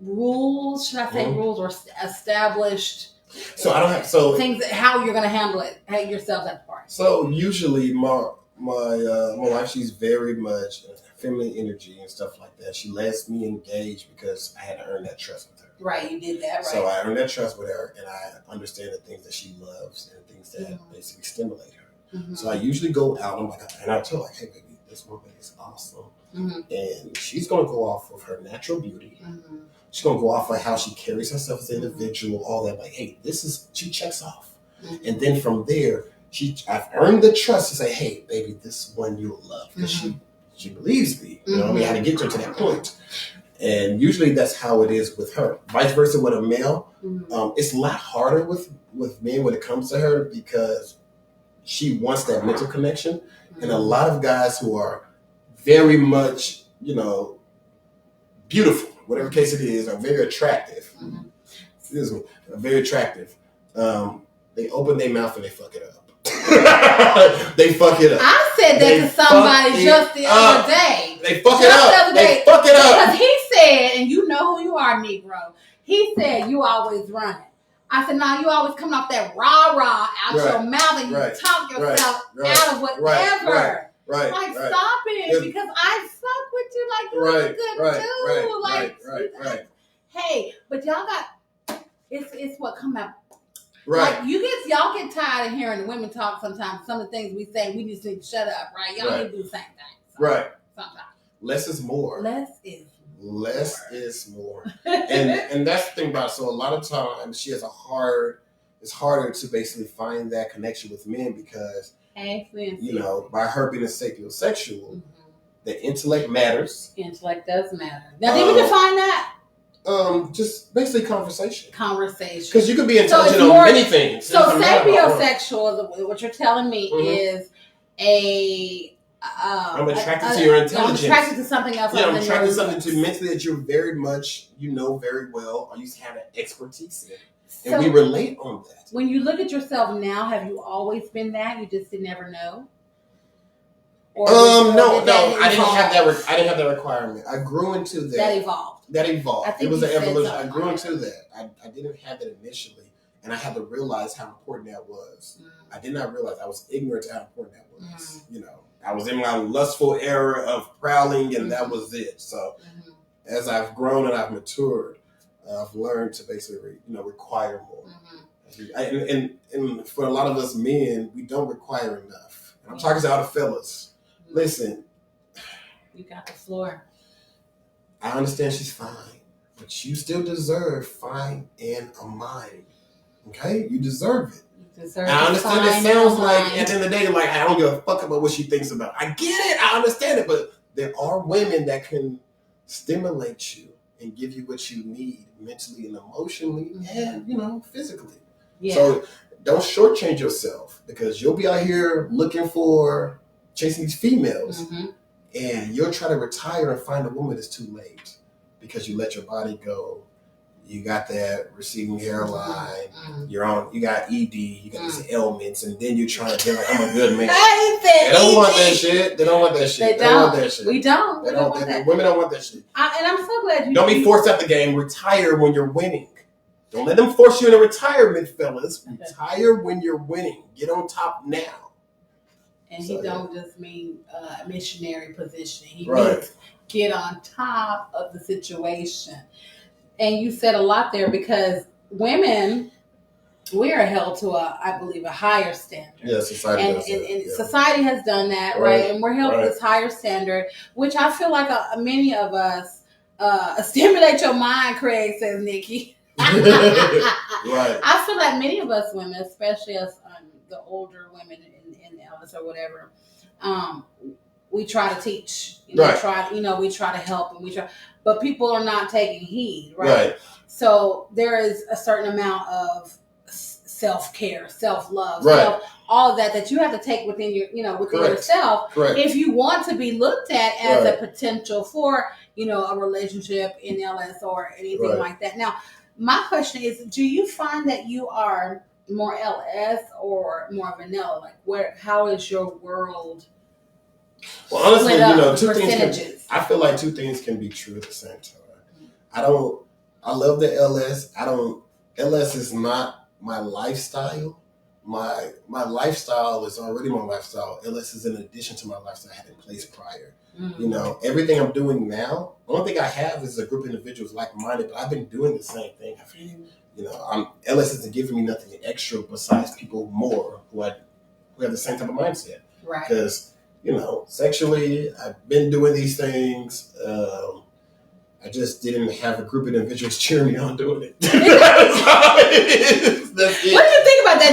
rules? Should I say rules or established? So I don't have things how you're gonna handle it yourselves at the party. So usually my wife, she's very much feminine energy and stuff like that. She lets me engage because I had to earn that trust with her. Right, you did that, right? So I earned that trust with her, and I understand the things that she loves and things that basically stimulate her. So I usually go out and I tell her, hey baby, this woman is awesome, and she's gonna go off of her natural beauty. She's going to go off of how she carries herself as an individual, all that. Like, hey, she checks off. And then from there, I've earned the trust to say, hey, baby, this one you'll love. Because she believes me. You know what I mean? I had to get her to that point. And usually that's how it is with her. Vice versa with a male. It's a lot harder with men when it comes to her because she wants that mental connection. And a lot of guys who are very much, beautiful, whatever case it is, are very attractive. Excuse me, are very attractive. They open their mouth and they fuck it up. They fuck it up. I said that to somebody just the other day. They fuck it up. They fuck it up. Because he said, and you know who you are, Negro. He said, you always running. I said, no, you always coming off that rah-rah out your mouth and you talk yourself out of whatever. Like, stop it, because I fuck with you like you're a good dude. Hey, but y'all got, it's what come out. Right. Like, y'all get tired of hearing the women talk sometimes. Some of the things we say, we just need to shut up, right? Y'all need to do the same thing. Sometimes. Less is more. Less is more. and that's the thing about it. So a lot of times she has it's harder to basically find that connection with men because, you know, by her being a sapiosexual, the intellect matters. Intellect does matter. Now, did we define that? Just basically conversation. Because you can be intelligent on many things. So sapiosexual, what you're telling me is I'm attracted to your intelligence. I'm attracted to something else. Yeah, I'm attracted to something to mentally that you're very much, you know very well, or you have an expertise in. And we relate on that. When you look at yourself now, have you always been that? You just did never know? No, I didn't have that requirement. I grew into that. That evolved. It was an evolution. I grew into that. I didn't have that initially, and I had to realize how important that was. I did not realize I was ignorant to how important that was. You know, I was in my lustful era of prowling, and that was it. So, as I've grown and I've matured, I've learned to basically, require more. And for a lot of us men, we don't require enough. And I'm talking to all the fellas. Listen, you got the floor. I understand she's fine, but you still deserve fine and a mind. Okay? You deserve it. I understand it sounds like at the end of the day, like, I don't give a fuck about what she thinks about. I get it. I understand it. But there are women that can stimulate you and give you what you need mentally and emotionally and, physically. Yeah. So don't shortchange yourself because you'll be out here looking for chasing these females and you'll try to retire and find a woman that's too late because you let your body go. You got that receding hairline. You got ED. You got these ailments, and then you're trying to be like, I'm a good man. They don't want that shit. They don't want that shit. They don't want that shit. We don't. We don't want that. Women don't want that shit. And I'm so glad you don't be forced out the game. Retire when you're winning. Don't let them force you into retirement, fellas. Retire when you're winning. Get on top now. And he don't just mean missionary position. He means get on top of the situation. And you said a lot there because women, we are held to I believe, a higher standard. Yeah, society does that. And society has done that, right? And we're held to this higher standard, which I feel like many of us stimulate your mind, Craig says, Nikki. I feel like many of us women, especially us, the older women in Ellis or whatever, we try to teach. We try to help, and but people are not taking heed, right? So there is a certain amount of self-care, self-love, all of that you have to take within your, within yourself if you want to be looked at as a potential for, a relationship in LS or anything like that. Now, my question is, do you find that you are more LS or more vanilla? Like, how is your world? Well, honestly, I feel like two things can be true at the same time. I love the LS. LS is not my lifestyle. My lifestyle is already my lifestyle. LS is in addition to my lifestyle I had in place prior. Everything I'm doing now, the only thing I have is a group of individuals like-minded, but I've been doing the same thing. LS isn't giving me nothing extra besides people more who have the same type of mindset. Right. Because sexually, I've been doing these things. I just didn't have a group of individuals cheering me on doing it. That's it. What do you think about that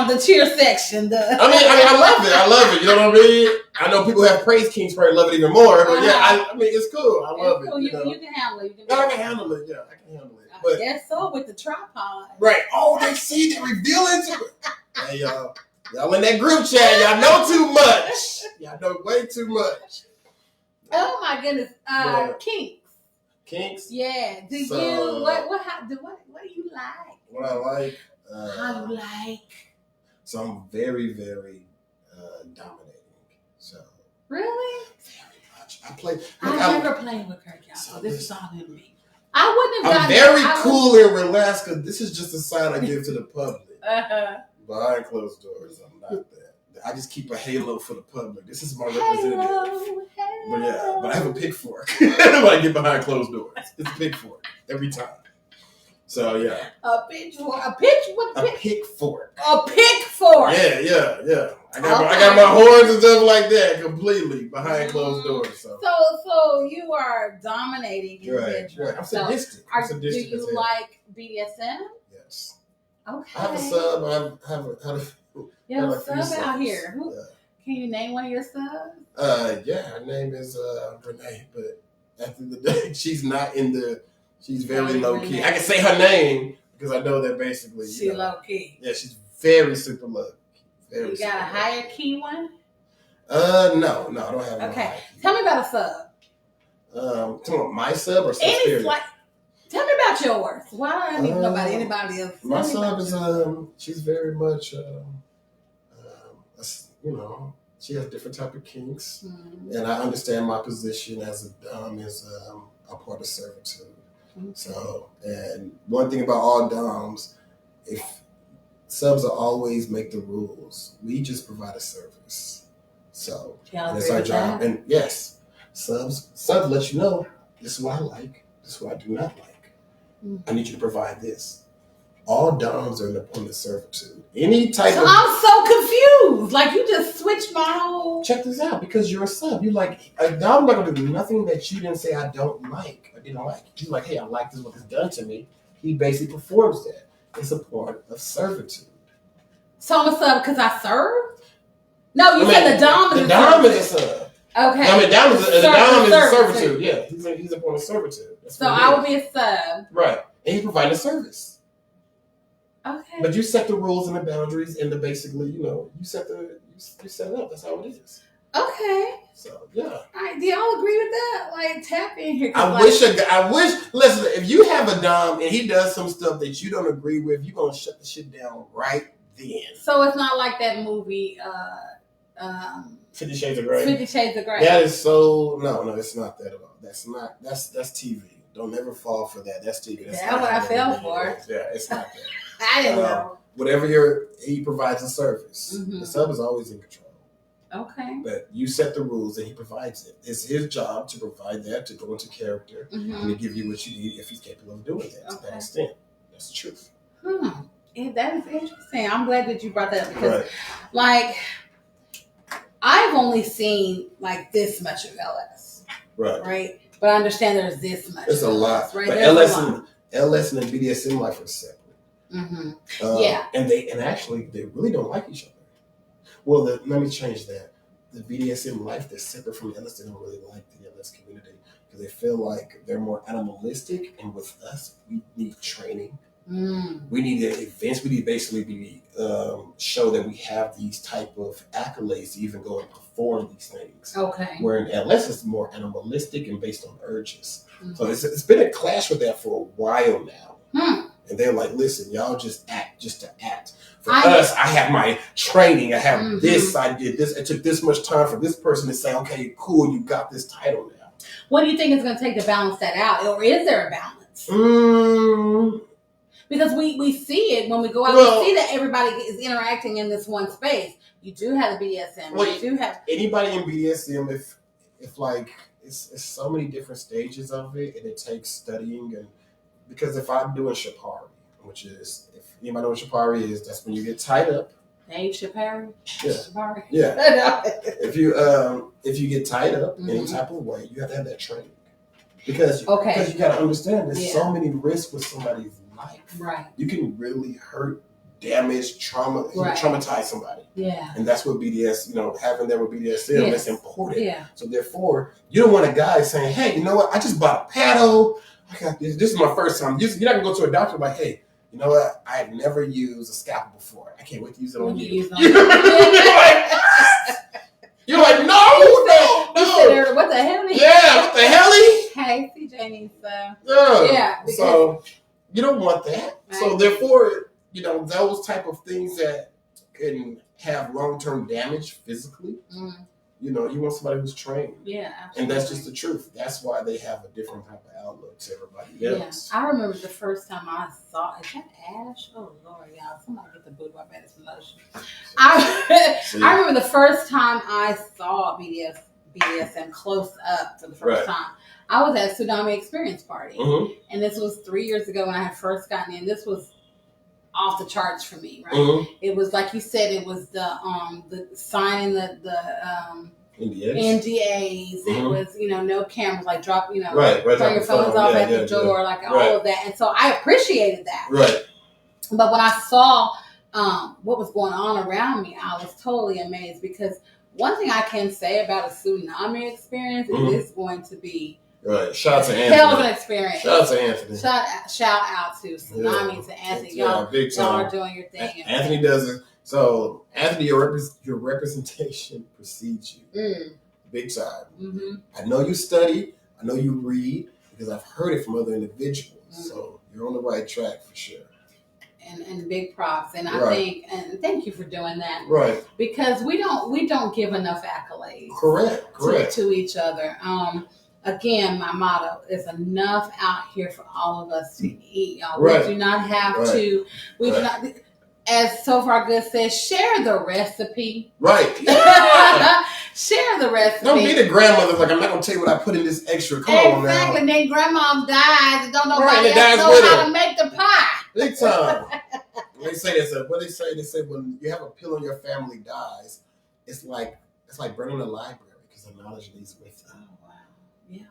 the cheer section? I love it. You know what I mean? I know people who have praise kings probably love it even more, but it's cool. I love it. You can handle it. I can handle it. Yeah, I can handle it. But that's so with the tripod. Right. Oh, they reveal it. Hey, y'all in that group chat, y'all know too much. Y'all know way too much. Oh my goodness. Kinks. Yeah. What do you like? What I like. How you like? So I'm very, very dominating. So really, very much. I play. I never played with Kurt, y'all. So this is all in me. I wouldn't have I'm very cool and relaxed because this is just a sign I give to the public. Behind closed doors, I'm not that. I just keep a halo for the public. This is my representative. Hello. But yeah, but I have a pitchfork when I get behind closed doors. It's a pitchfork every time. So yeah. A pitchfork. A pitchfork. A pitchfork. A pitchfork. Yeah. I got my horns and stuff like that completely behind closed doors. So you are dominating in the bedroom. Right. I'm sadistic. Do you like BDSM? Yes. Okay. I have a sub. I have you have a sub out here. Can you name one of your subs? Yeah, her name is Renee, but at the end of the day, she's not in the. She's very low key. I can say her name because I know that basically. She's low key. Yeah, she's very super low key. You got a higher key one? No, I don't have. Okay, tell me about a sub. Tell me my sub or sub tell me about yours. Why don't I need to know about anybody else? My sub is she's very much she has different type of kinks, and I understand my position as a dom is a part of servitude. So, and one thing about all doms, if subs will always make the rules, we just provide a service. So that's our job. And yes, subs let you know this is what I like, this is what I do not like. I need you to provide this. All doms are in the point of servitude. Any type of. I'm so confused. Like you just switched my whole. Check this out, because you're a sub. You like a dom not gonna do nothing that you didn't say I don't like or didn't like. You like, hey, I like this. What is done to me. He basically performs that. It's a part of servitude. So I'm a sub because I serve. No, you said the dom is the dom is a sub. Okay. I mean, the dom is a servitude. Yeah, he's a point of servitude. So I will be a sub. Right, and he's providing a service. Okay. But you set the rules and the boundaries and basically, you set it up. That's how it is. Okay. So yeah. All right. Do y'all agree with that? Like tap in here. I wish. Listen, if you have a dom and he does some stuff that you don't agree with, you're gonna shut the shit down right then. So it's not like that movie. 50 Shades of Grey. 50 Shades of Grey. That is so no, it's not that at all. That's TV. Don't ever fall for that. That's TV. That's what I fell for. Yeah, it's not that. I didn't know. Whatever he provides a service. The sub is always in control. Okay. But you set the rules and he provides it. It's his job to provide that, to go into character, and to give you what you need if he's capable of doing that to that extent. That's the truth. That is interesting. I'm glad that you brought that up because, like, I've only seen like this much of LS. Right. But I understand there's this much. There's a lot. Right. But LS and the BDSM life are separate. And actually they really don't like each other. Well, let me change that. The BDSM life that's separate from LS, they don't really like the LS community because they feel like they're more animalistic, and with us, we need training. We need events. We need to basically show that we have these type of accolades to even go and perform these things. Okay. Where in LS it's more animalistic and based on urges. So it's been a clash with that for a while now. And they're like, listen, y'all just act just to act. For us, I have my training. I have this. I did this. It took this much time for this person to say, okay, cool, you got this title now. What do you think it's going to take to balance that out? Or is there a balance? Because we see it when we go out. We see that everybody is interacting in this one space. You do have the BDSM. Well, you do have anybody in BDSM. If like it's so many different stages of it, and it takes studying. And because if I'm doing Shapari, which is if anybody knows what Shapari is, that's when you get tied up. Dave Shapari. Yeah. Shapari. Yeah. if you get tied up in any type of way, you have to have that training. Because you got to understand there's so many risks with somebody's life. Right. You can really hurt, damage, traumatize somebody. Yeah. And that's what BDS, having that with BDSM is important. Yeah. So therefore, you don't want a guy saying, hey, you know what? I just bought a paddle. I got this. This is my first time. You're not going to go to a doctor like, hey, you know what? I've never used a scalpel before. I can't wait to use it on you. You're like, no. What the hell? Yeah, what the hell? Hey, CJ needs some. Yeah. So you don't want that. Right. So therefore, those type of things that can have long-term damage physically. Mm-hmm. You know, you want somebody who's trained. Yeah, absolutely. And that's just the truth. That's why they have a different type of outlook to everybody else. Yeah. I remember the first time I saw, is that Ash? Oh, Lord, y'all. Somebody get the Boudoir Medicine lotion. I remember the first time I saw BDSM close up for the first time. I was at a Tsunami Experience party. Mm-hmm. And this was 3 years ago when I had first gotten in. This was off the charts for me, right? Mm-hmm. It was like you said, it was the signing the NDAs. Mm-hmm. It was, you know, no cameras, like drop, you know, throw your phones off at the door, like all of that. And so I appreciated that. Right. But when I saw what was going on around me, I was totally amazed, because one thing I can say about a Tsunami Experience is it's going to be Shout out to Anthony. Hell of an experience. Shout out to Anthony. Shout out to Tsunami, to Anthony. Y'all are doing your thing. Anthony does it. So, Anthony, your representation precedes you. Big time. Mm-hmm. I know you study. I know you read, because I've heard it from other individuals. Mm-hmm. So, you're on the right track for sure. And big props. And I think, and thank you for doing that. Right. Because we don't give enough accolades. Correct. To each other. Again, my motto is enough out here for all of us to eat, y'all. We do not have to. We do not. As So Far Good says, share the recipe. Right. Yeah. Share the recipe. Don't be the grandmother like, I'm not gonna tell you what I put in this extra. Come on now. Exactly. Then grandma dies and don't nobody else know how to make the pie. Big time. They say this. What they say? They say when you have a pill and your family dies, it's like burning a library, because the knowledge leaves with you. Yeah.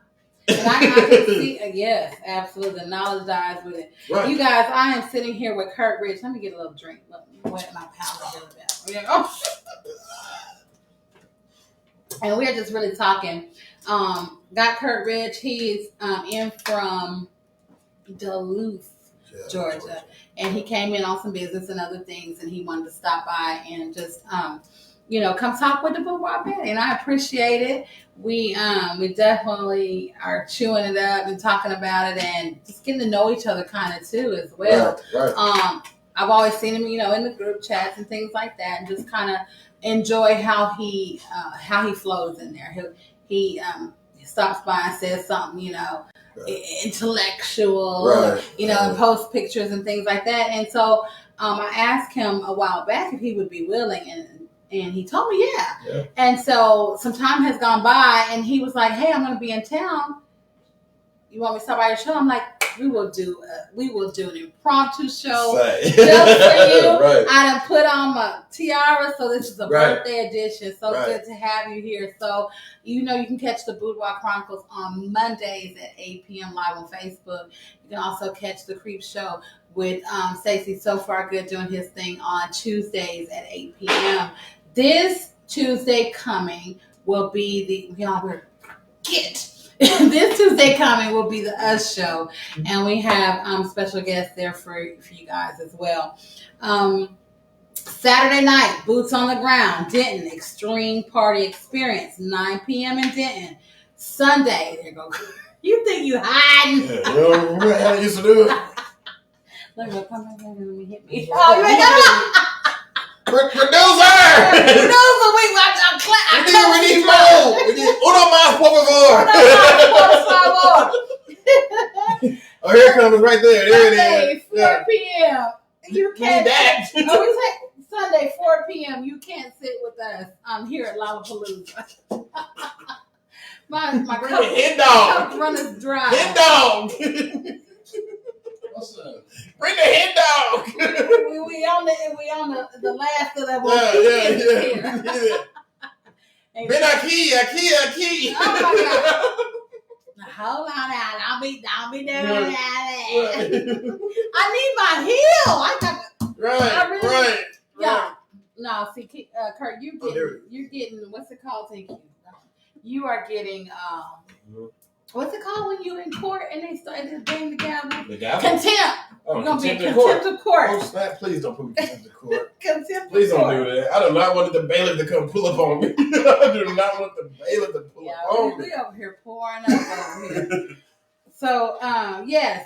And I can see, yes, absolutely. The knowledge dies with it. Right. You guys, I am sitting here with Curt Rich. Let me get a little drink. Let me wet my palate a little bit. And we're just really talking. Got Curt Rich. He's in from Duluth, Georgia. And he came in on some business and other things, and he wanted to stop by and just come talk with the Boudoir Betty, and I appreciate it. We definitely are chewing it up and talking about it, and just getting to know each other kind of too as well. Right. I've always seen him, in the group chats and things like that, and just kind of enjoy how he flows in there. He stops by and says something, intellectual, and post pictures and things like that. And so I asked him a while back if he would be willing, and he told me yeah. And so some time has gone by, and he was like, hey, I'm going to be in town. You want me to stop by your show? I'm like, we will do an impromptu show just for you. Right. I done put on my tiara, so this is a birthday edition. So good to have you here. So, you can catch the Boudoir Chronicles on Mondays at 8 p.m. live on Facebook. You can also catch the Creep Show with Stacey So Far Good doing his thing on Tuesdays at 8 p.m. This Tuesday coming will be this Tuesday coming will be the Us Show, and we have special guests there for you guys as well. Saturday night, Boots on the Ground, Denton, Extreme Party Experience, 9 p.m. in Denton. Sunday, there you go. You think you hiding? Yeah, remember how I used to do it? Let me come back and let me hit me. Oh, you ain't got Producer, we need more. We need uno más, por favor. Oh, here it comes right there. There it is. 4 p.m. You can't. Sunday, 4 p.m. You can't sit with us here at Lollapalooza. my cup runners dry. Head dog. What's up? Bring the head dog. we on the last of that one. Yeah. Ven aquí. Oh my God. Hold on now. Don't be doing that. I need my heel. I got right. Yeah. No, see, Curt, you're getting what's it called? Thank you. You are getting what's it called when you in court and they start this thing together? Contempt. Oh, you're gonna be in contempt of court. Oh, snap! Please don't put me in contempt of court. Please don't do that. I do not want the bailiff to come pull up on me. I do not want the bailiff to pull up on me. We over here pouring up over here. So,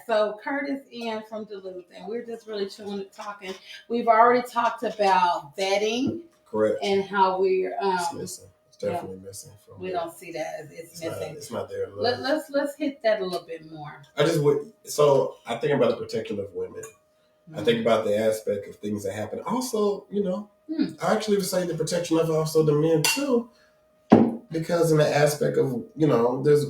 so Curt is in from Duluth, and we're just really chilling and talking. We've already talked about vetting. Correct. And how we're it's missing. It's definitely missing. We don't see that. It's missing. It's not there. Let's hit that a little bit more. I think about the protection of women. I think about the aspect of things that happen. Also, I actually would say the protection of also the men too, because in the aspect of there's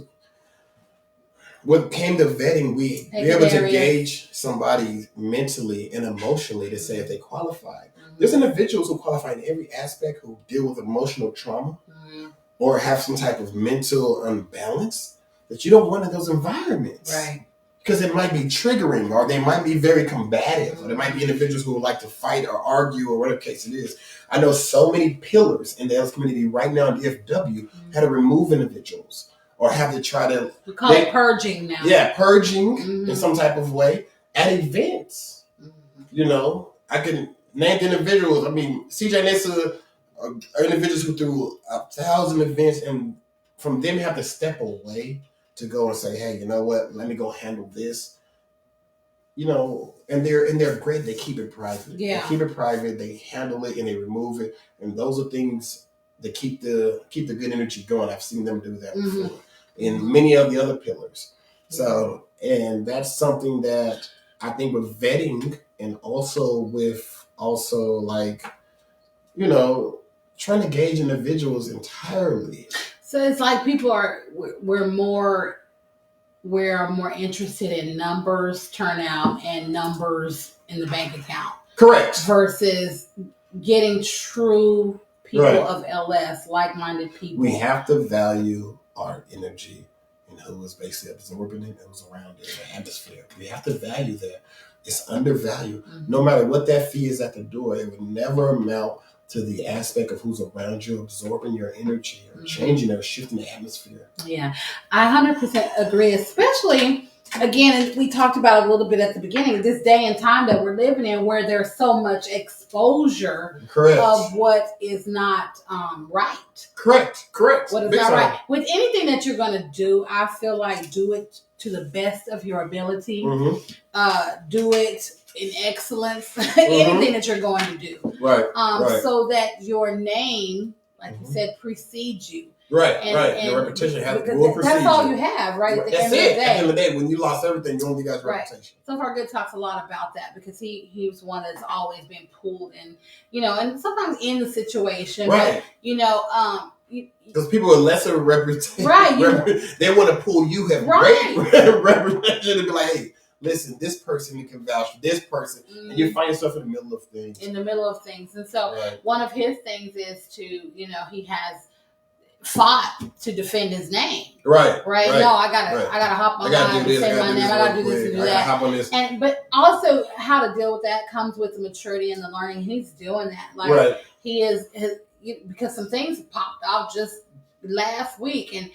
what came to vetting, we're able to gauge somebody mentally and emotionally to say if they qualify. There's individuals who qualify in every aspect who deal with emotional trauma or have some type of mental unbalance that you don't want in those environments. Right. Because it might be triggering, or they might be very combative, or there might be individuals who would like to fight or argue or whatever case it is. I know so many pillars in the LS community right now in DFW had to remove individuals or have to try to... We call it purging now. Yeah, purging in some type of way at events. I can name the individuals. I mean, CJ Nissa are individuals who threw 1,000 events, and from them have to step away to go and say, hey, you know what? Let me go handle this. And they're great. They keep it private. Yeah. They keep it private. They handle it and they remove it. And those are things that keep the good energy going. I've seen them do that before. And many of the other pillars. So, and that's something that I think with vetting and also with trying to gauge individuals entirely. So it's like we're more interested in numbers turnout and numbers in the bank account. Correct. Versus getting true people of LS, like-minded people. We have to value our energy and who is basically absorbing it and who's around it, the atmosphere. We have to value that. It's undervalued. No matter what that fee is at the door, it would never amount to the aspect of who's around you, absorbing your energy or changing or shifting the atmosphere. Yeah, I 100% agree, especially, again, we talked about it a little bit at the beginning, this day and time that we're living in where there's so much exposure of what is not right. Correct. What is not right. With anything that you're going to do, I feel like do it to the best of your ability. Do it in excellence, anything that you're going to do. Right. So that your name, like you said, precedes you. Right. Your reputation will precede you. That's all you have, right? At the end of the day. At the end of the day, when you lost everything, you only got your reputation. So Far Good talks a lot about that because he was one that's always been pulled in, and sometimes in the situation. Right. But, because people with lesser reputation, they want to pull you, have great reputation, and be like, hey, listen, this person can vouch for this person, and you find yourself in the middle of things. And so one of his things is to, he has fought to defend his name. Right. No, I gotta hop online and say my name. I gotta do this and do that. Hop on this. But also how to deal with that comes with the maturity and the learning. He's doing that. He is because some things popped off just last week, and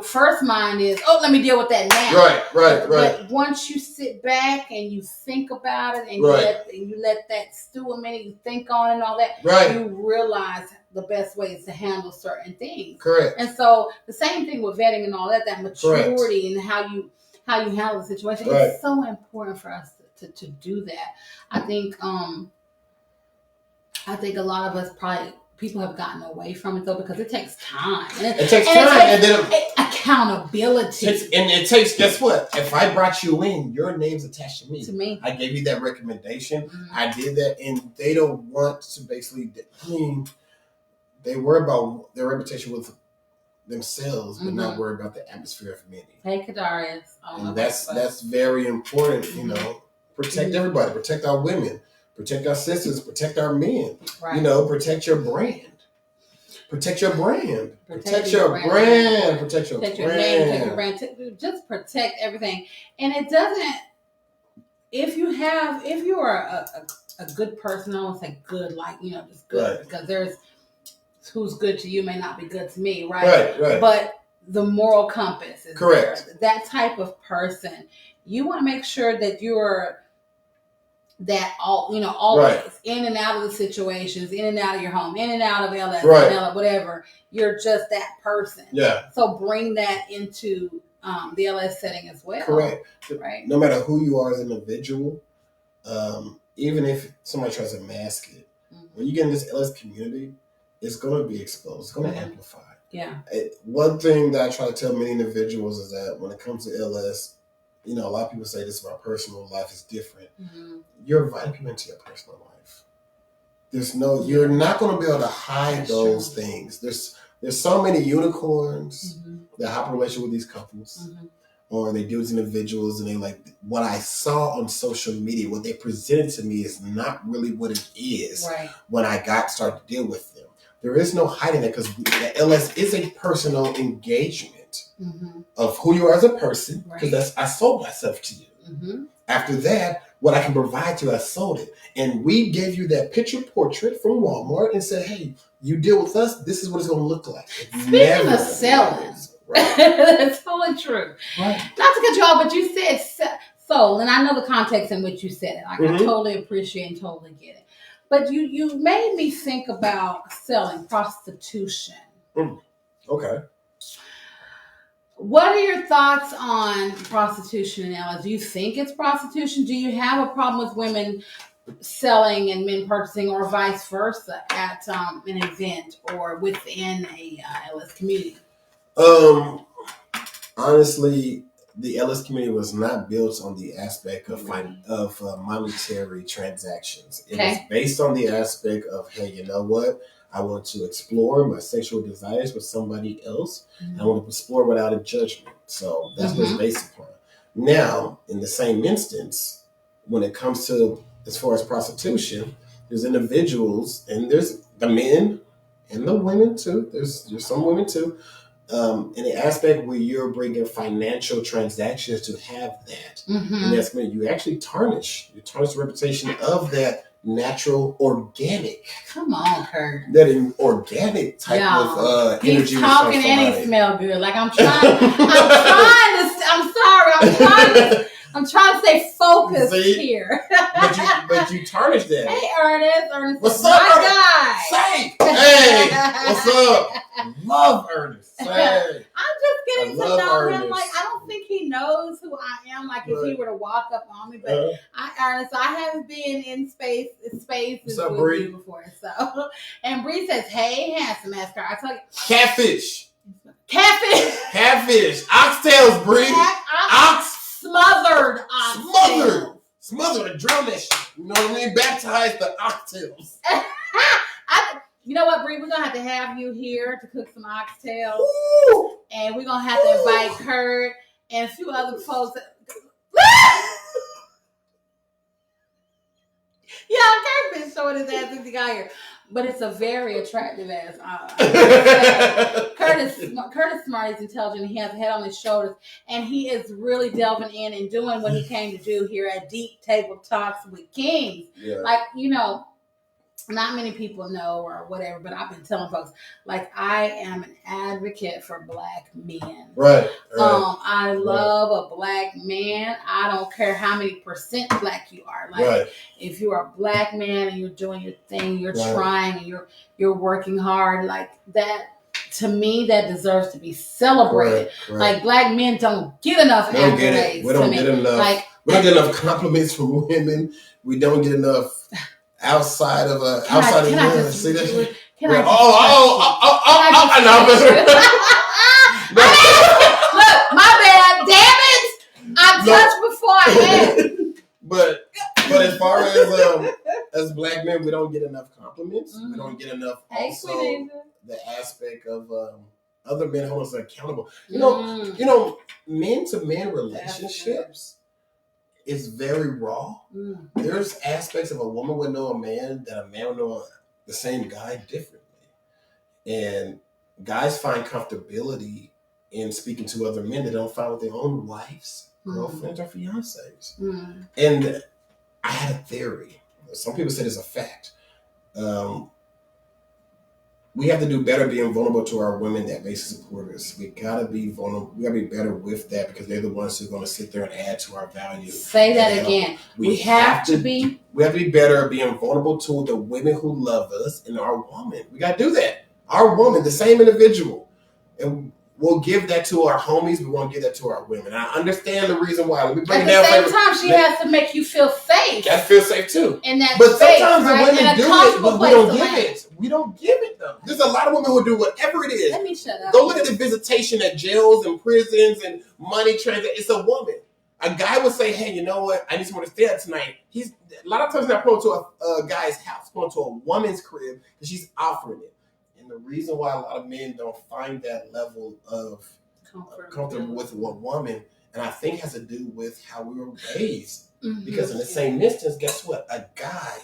first mind is, let me deal with that now. But once you sit back and you think about it, and you let that stew a minute, you think on it and all that, you realize the best ways to handle certain things. Correct. And so the same thing with vetting and all that maturity and how you handle the situation is so important for us to do that. I think a lot of us people have gotten away from it though because it takes time. It takes time, and then accountability. It takes. Guess what? If I brought you in, your name's attached to me. I gave you that recommendation. I did that, and they don't want to basically. I mean, they worry about their reputation with themselves, but not worry about the atmosphere of many. Hey, Kadarius. And that's very important. Protect everybody. Protect our women. Protect our sisters, protect our men. Protect your brand. Protect your brand. Protect your brand. Protect your name, protect your brand. Just protect everything. And it doesn't, if you are a good person, I don't say good, just good, because there's who's good to you may not be good to me, right? But the moral compass is correct. That type of person, you want to make sure that you're always in and out of the situations, in and out of your home, in and out of LS, whatever. You're just that person. Yeah. So bring that into the LS setting as well. Correct. Right. No matter who you are as an individual, even if somebody tries to mask it, when you get in this LS community, it's going to be exposed. It's going to amplify. Yeah. One thing that I try to tell many individuals is that when it comes to LS, a lot of people say this about personal life is different. You're inviting people into your personal life. You're not going to be able to hide those things. There's so many unicorns that hop in a relationship with these couples, or they deal with individuals, and they like, what I saw on social media, what they presented to me is not really what it is when I started to deal with them. There is no hiding it, because the LS is a personal engagement of who you are as a person, because I sold myself to you. After that, what I can provide to you, I sold it. And we gave you that picture portrait from Walmart and said, hey, you deal with us, this is what it's going to look like. Speaking of selling, that's totally true. Right. Not to cut you off, but you said sold, and I know the context in which you said it. Like, I totally appreciate and totally get it. But you made me think about selling, prostitution. Okay. What are your thoughts on prostitution in LA? Do you think it's prostitution? Do you have a problem with women selling and men purchasing, or vice versa, at an event or within a LS community? Honestly, the LS community was not built on the aspect of monetary transactions. It was based on the aspect of, hey, you know what? I want to explore my sexual desires with somebody else. I want to explore without a judgment. So that's what it's based upon. Now, in the same instance, when it comes to as far as prostitution, there's individuals, and there's the men and the women too. There's some women too. In the aspect where you're bringing financial transactions to have that, and that's when you actually tarnish the reputation of that natural, organic. Come on, Curt. That organic type of energy. He's talking and he smell good. Like I'm trying to stay focused here. but you tarnish that. Hey, Ernest. What's my up, guy. Say, hey, what's up? Love Ernest. Say. I'm just getting to know Ernest. him. Like, I don't think he knows who I am. Like, if he were to walk up on me, but Ernest, I haven't been in spaces with you before. So, and Bree says, "Hey, handsome ass car." I tell you, catfish. Catfish. Oxtails, Bree. Smothered. Drown that shit. You know what I mean? Baptize the oxtails. You know what, Bree? We're gonna have you here to cook some oxtails. Ooh. And we're gonna have to invite Curt and a few other folks. Curt been showing his ass since he got here. But it's a very attractive ass. Curt is smart, he's intelligent, he has a head on his shoulders, and he is really delving in and doing what he came to do here at Deep Table Talks with Kings. Yeah. Like, not many people know or whatever, but I've been telling folks, like, I am an advocate for Black men. Right. I love a Black man. I don't care how many percent Black you are. Like, if you're a Black man and you're doing your thing, you're trying and you're working hard, like that. To me, that deserves to be celebrated. Like, Black men don't get enough accolades. We don't get enough. We don't get enough compliments from women. We don't get enough. Outside of a see that shit? Look, my bad. Damn it! I touched before I had. But as far as Black men, we don't get enough compliments. We don't get enough the aspect of other men holding us accountable. You know, men to men relationships. It's very raw. There's aspects of a woman would know a man that a man would know the same guy differently. And guys find comfortability in speaking to other men that don't find with their own wives, girlfriends, or fiancés. And I had a theory. Some people said it's a fact. We have to do better being vulnerable to our women that may support us. We gotta be vulnerable. We gotta be better with that, because they're the ones who are gonna sit there and add to our value. Say that again. We have to be. We have to be better at being vulnerable to the women who love us and our woman. We gotta do that. Our woman, the same individual. And we'll give that to our homies, we won't give that to our women. I understand the reason why. Let me break At it down. the same time, she has to make you feel safe. Got to feel safe too. In that but space, sometimes right? the women do it, but we don't give it. We don't give it though. There's a lot of women who do whatever it is. Let me shut up. Go look at the visitation at jails and prisons and money transit. It's a woman. A guy would say, "Hey, you know what? I need someone to stay up tonight." He's a lot of times not going to a guy's house, going to a woman's crib because she's offering it. And the reason why a lot of men don't find that level of comfortable with one woman, and I think has to do with how we were raised. Mm-hmm. Because in the same instance, guess what? A guy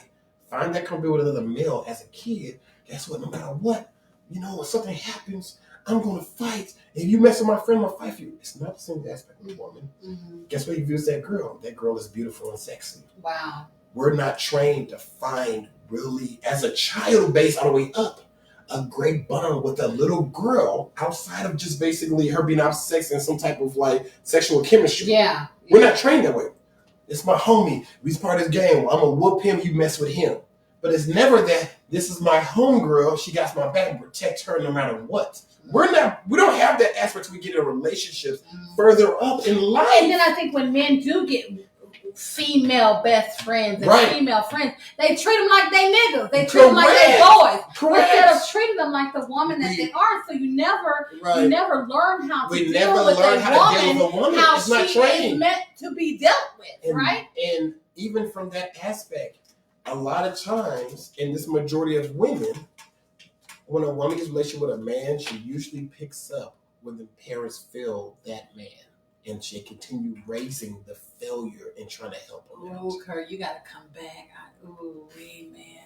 find that comfortable with another male as a kid. Guess what? No matter what, you know, when something happens, I'm going to fight. If you mess with my friend, I'm going to fight for you. It's not the same aspect of a woman. Mm-hmm. Guess what? He views that girl. That girl is beautiful and sexy. Wow. We're not trained to find really, as a child base all the way up, a great bond with a little girl outside of just basically her being out sex and some type of like sexual chemistry. Yeah. We're not trained that way. It's my homie. He's part of this game. I'm going to whoop him. You mess with him. But it's never that this is my homegirl. She got my back and protect her no matter what. We don't have that aspect we get in relationships further up in life. And then I think when men do get female best friends and female friends, they treat them like they niggas. They treat them like they boys. Instead of treating them like the woman that they are. So you never learn how to deal with a woman. How it's not she trained. is meant to be dealt with, right? And even from that aspect, a lot of times, in this majority of women, when a woman gets a relationship with a man, she usually picks up when the parents fail that man. And she continue raising the failure and trying to help him out. Oh, Curt, you got to come back. Man.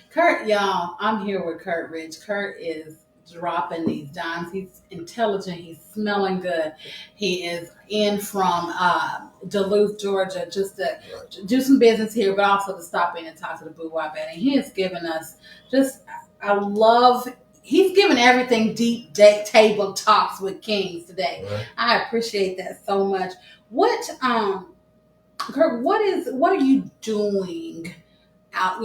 Curt, y'all, I'm here with Curt Rich. Curt is dropping these dimes. He's intelligent. He's smelling good. He is in from Duluth, Georgia, just to do some business here, but also to stop in and talk to the Boudoir Bed. And he has given us he's given everything deep table talks with kings today. Right. I appreciate that so much. Curt, what are you doing out,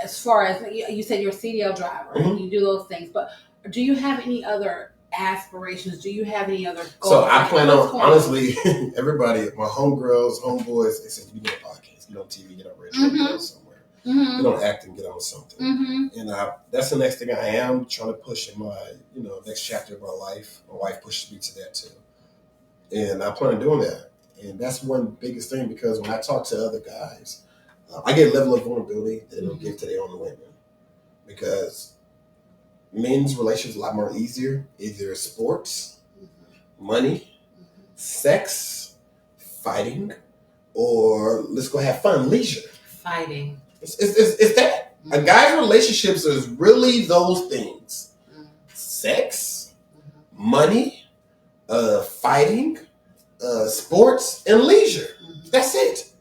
as far as you said you're a CDL driver and you do those things, but do you have any other aspirations? Do you have any other goals? So I plan on, honestly, everybody, my homegirls, homeboys, they said, you get a podcast, get on TV, get on radio, get on somewhere. Mm-hmm. Get on acting, get on something. Mm-hmm. And that's the next thing I am trying to push in my, next chapter of my life. My wife pushes me to that too. And I plan on doing that. And that's one biggest thing because when I talk to other guys, I get a level of vulnerability that they don't give to their own women. Because men's relationships are a lot more easier. Either sports, money, sex, fighting, or let's go have fun, leisure. Fighting. It's that. A guy's relationships is really those things. Sex, money, fighting, sports, and leisure. That's it.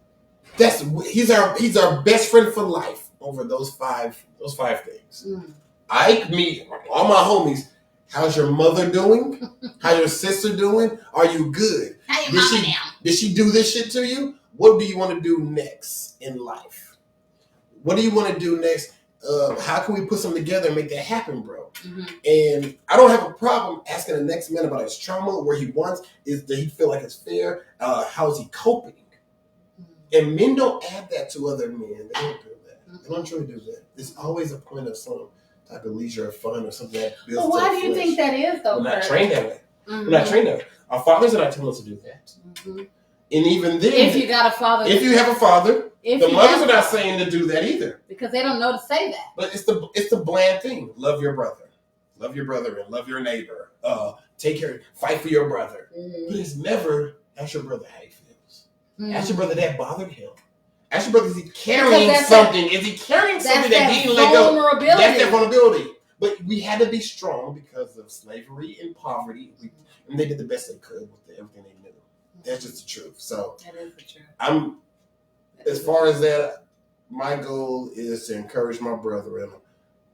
He's our best friend for life over those five things. I meet all my homies. How's your mother doing? How's your sister doing? Are you good? How your mama now? Did she do this shit to you? What do you want to do next in life? What do you want to do next? How can we put something together and make that happen, bro? Mm-hmm. And I don't have a problem asking the next man about his trauma, where he wants, does he feel like it's fair? How is he coping? Mm-hmm. And men don't add that to other men. They don't do that. Mm-hmm. They don't truly do that. There's always a point of some type of leisure or fun or something that builds. Well, why do you think that is, though? We're not trained that way. Mm-hmm. We're not trained that way. Our fathers are not telling us to do that. Mm-hmm. And even then, if you got a father, if you have a father, the mothers are not saying to do that either, because they don't know to say that. But it's the bland thing. Love your brother, and love your neighbor. Take care, fight for your brother. Mm-hmm. But it's never ask your brother how he feels. Mm-hmm. Ask your brother that bothered him. Ask your brother, is he carrying something? Is he carrying something that he didn't let go? That's that vulnerability. But we had to be strong because of slavery and poverty, and they did the best they could with everything they knew. That's just the truth. So that is the truth. As far as that, my goal is to encourage my brethren,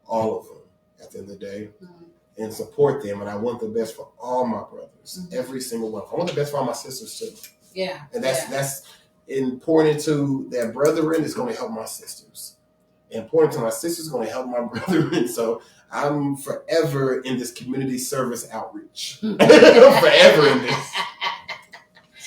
all of them, at the end of the day, and support them. And I want the best for all my brothers, every single one. I want the best for all my sisters too. Yeah. And that's important to that brethren is going to help my sisters. and pointing to my sister's going to help my brother. And so I'm forever in this community service outreach. Forever in this.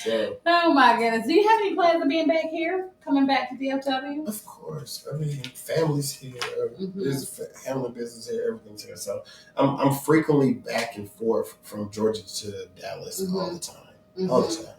So, oh my goodness. Do you have any plans of being back here? Coming back to DFW? Of course. I mean, family's here. There's family business here. Everything's here. So I'm frequently back and forth from Georgia to Dallas all the time. All the time.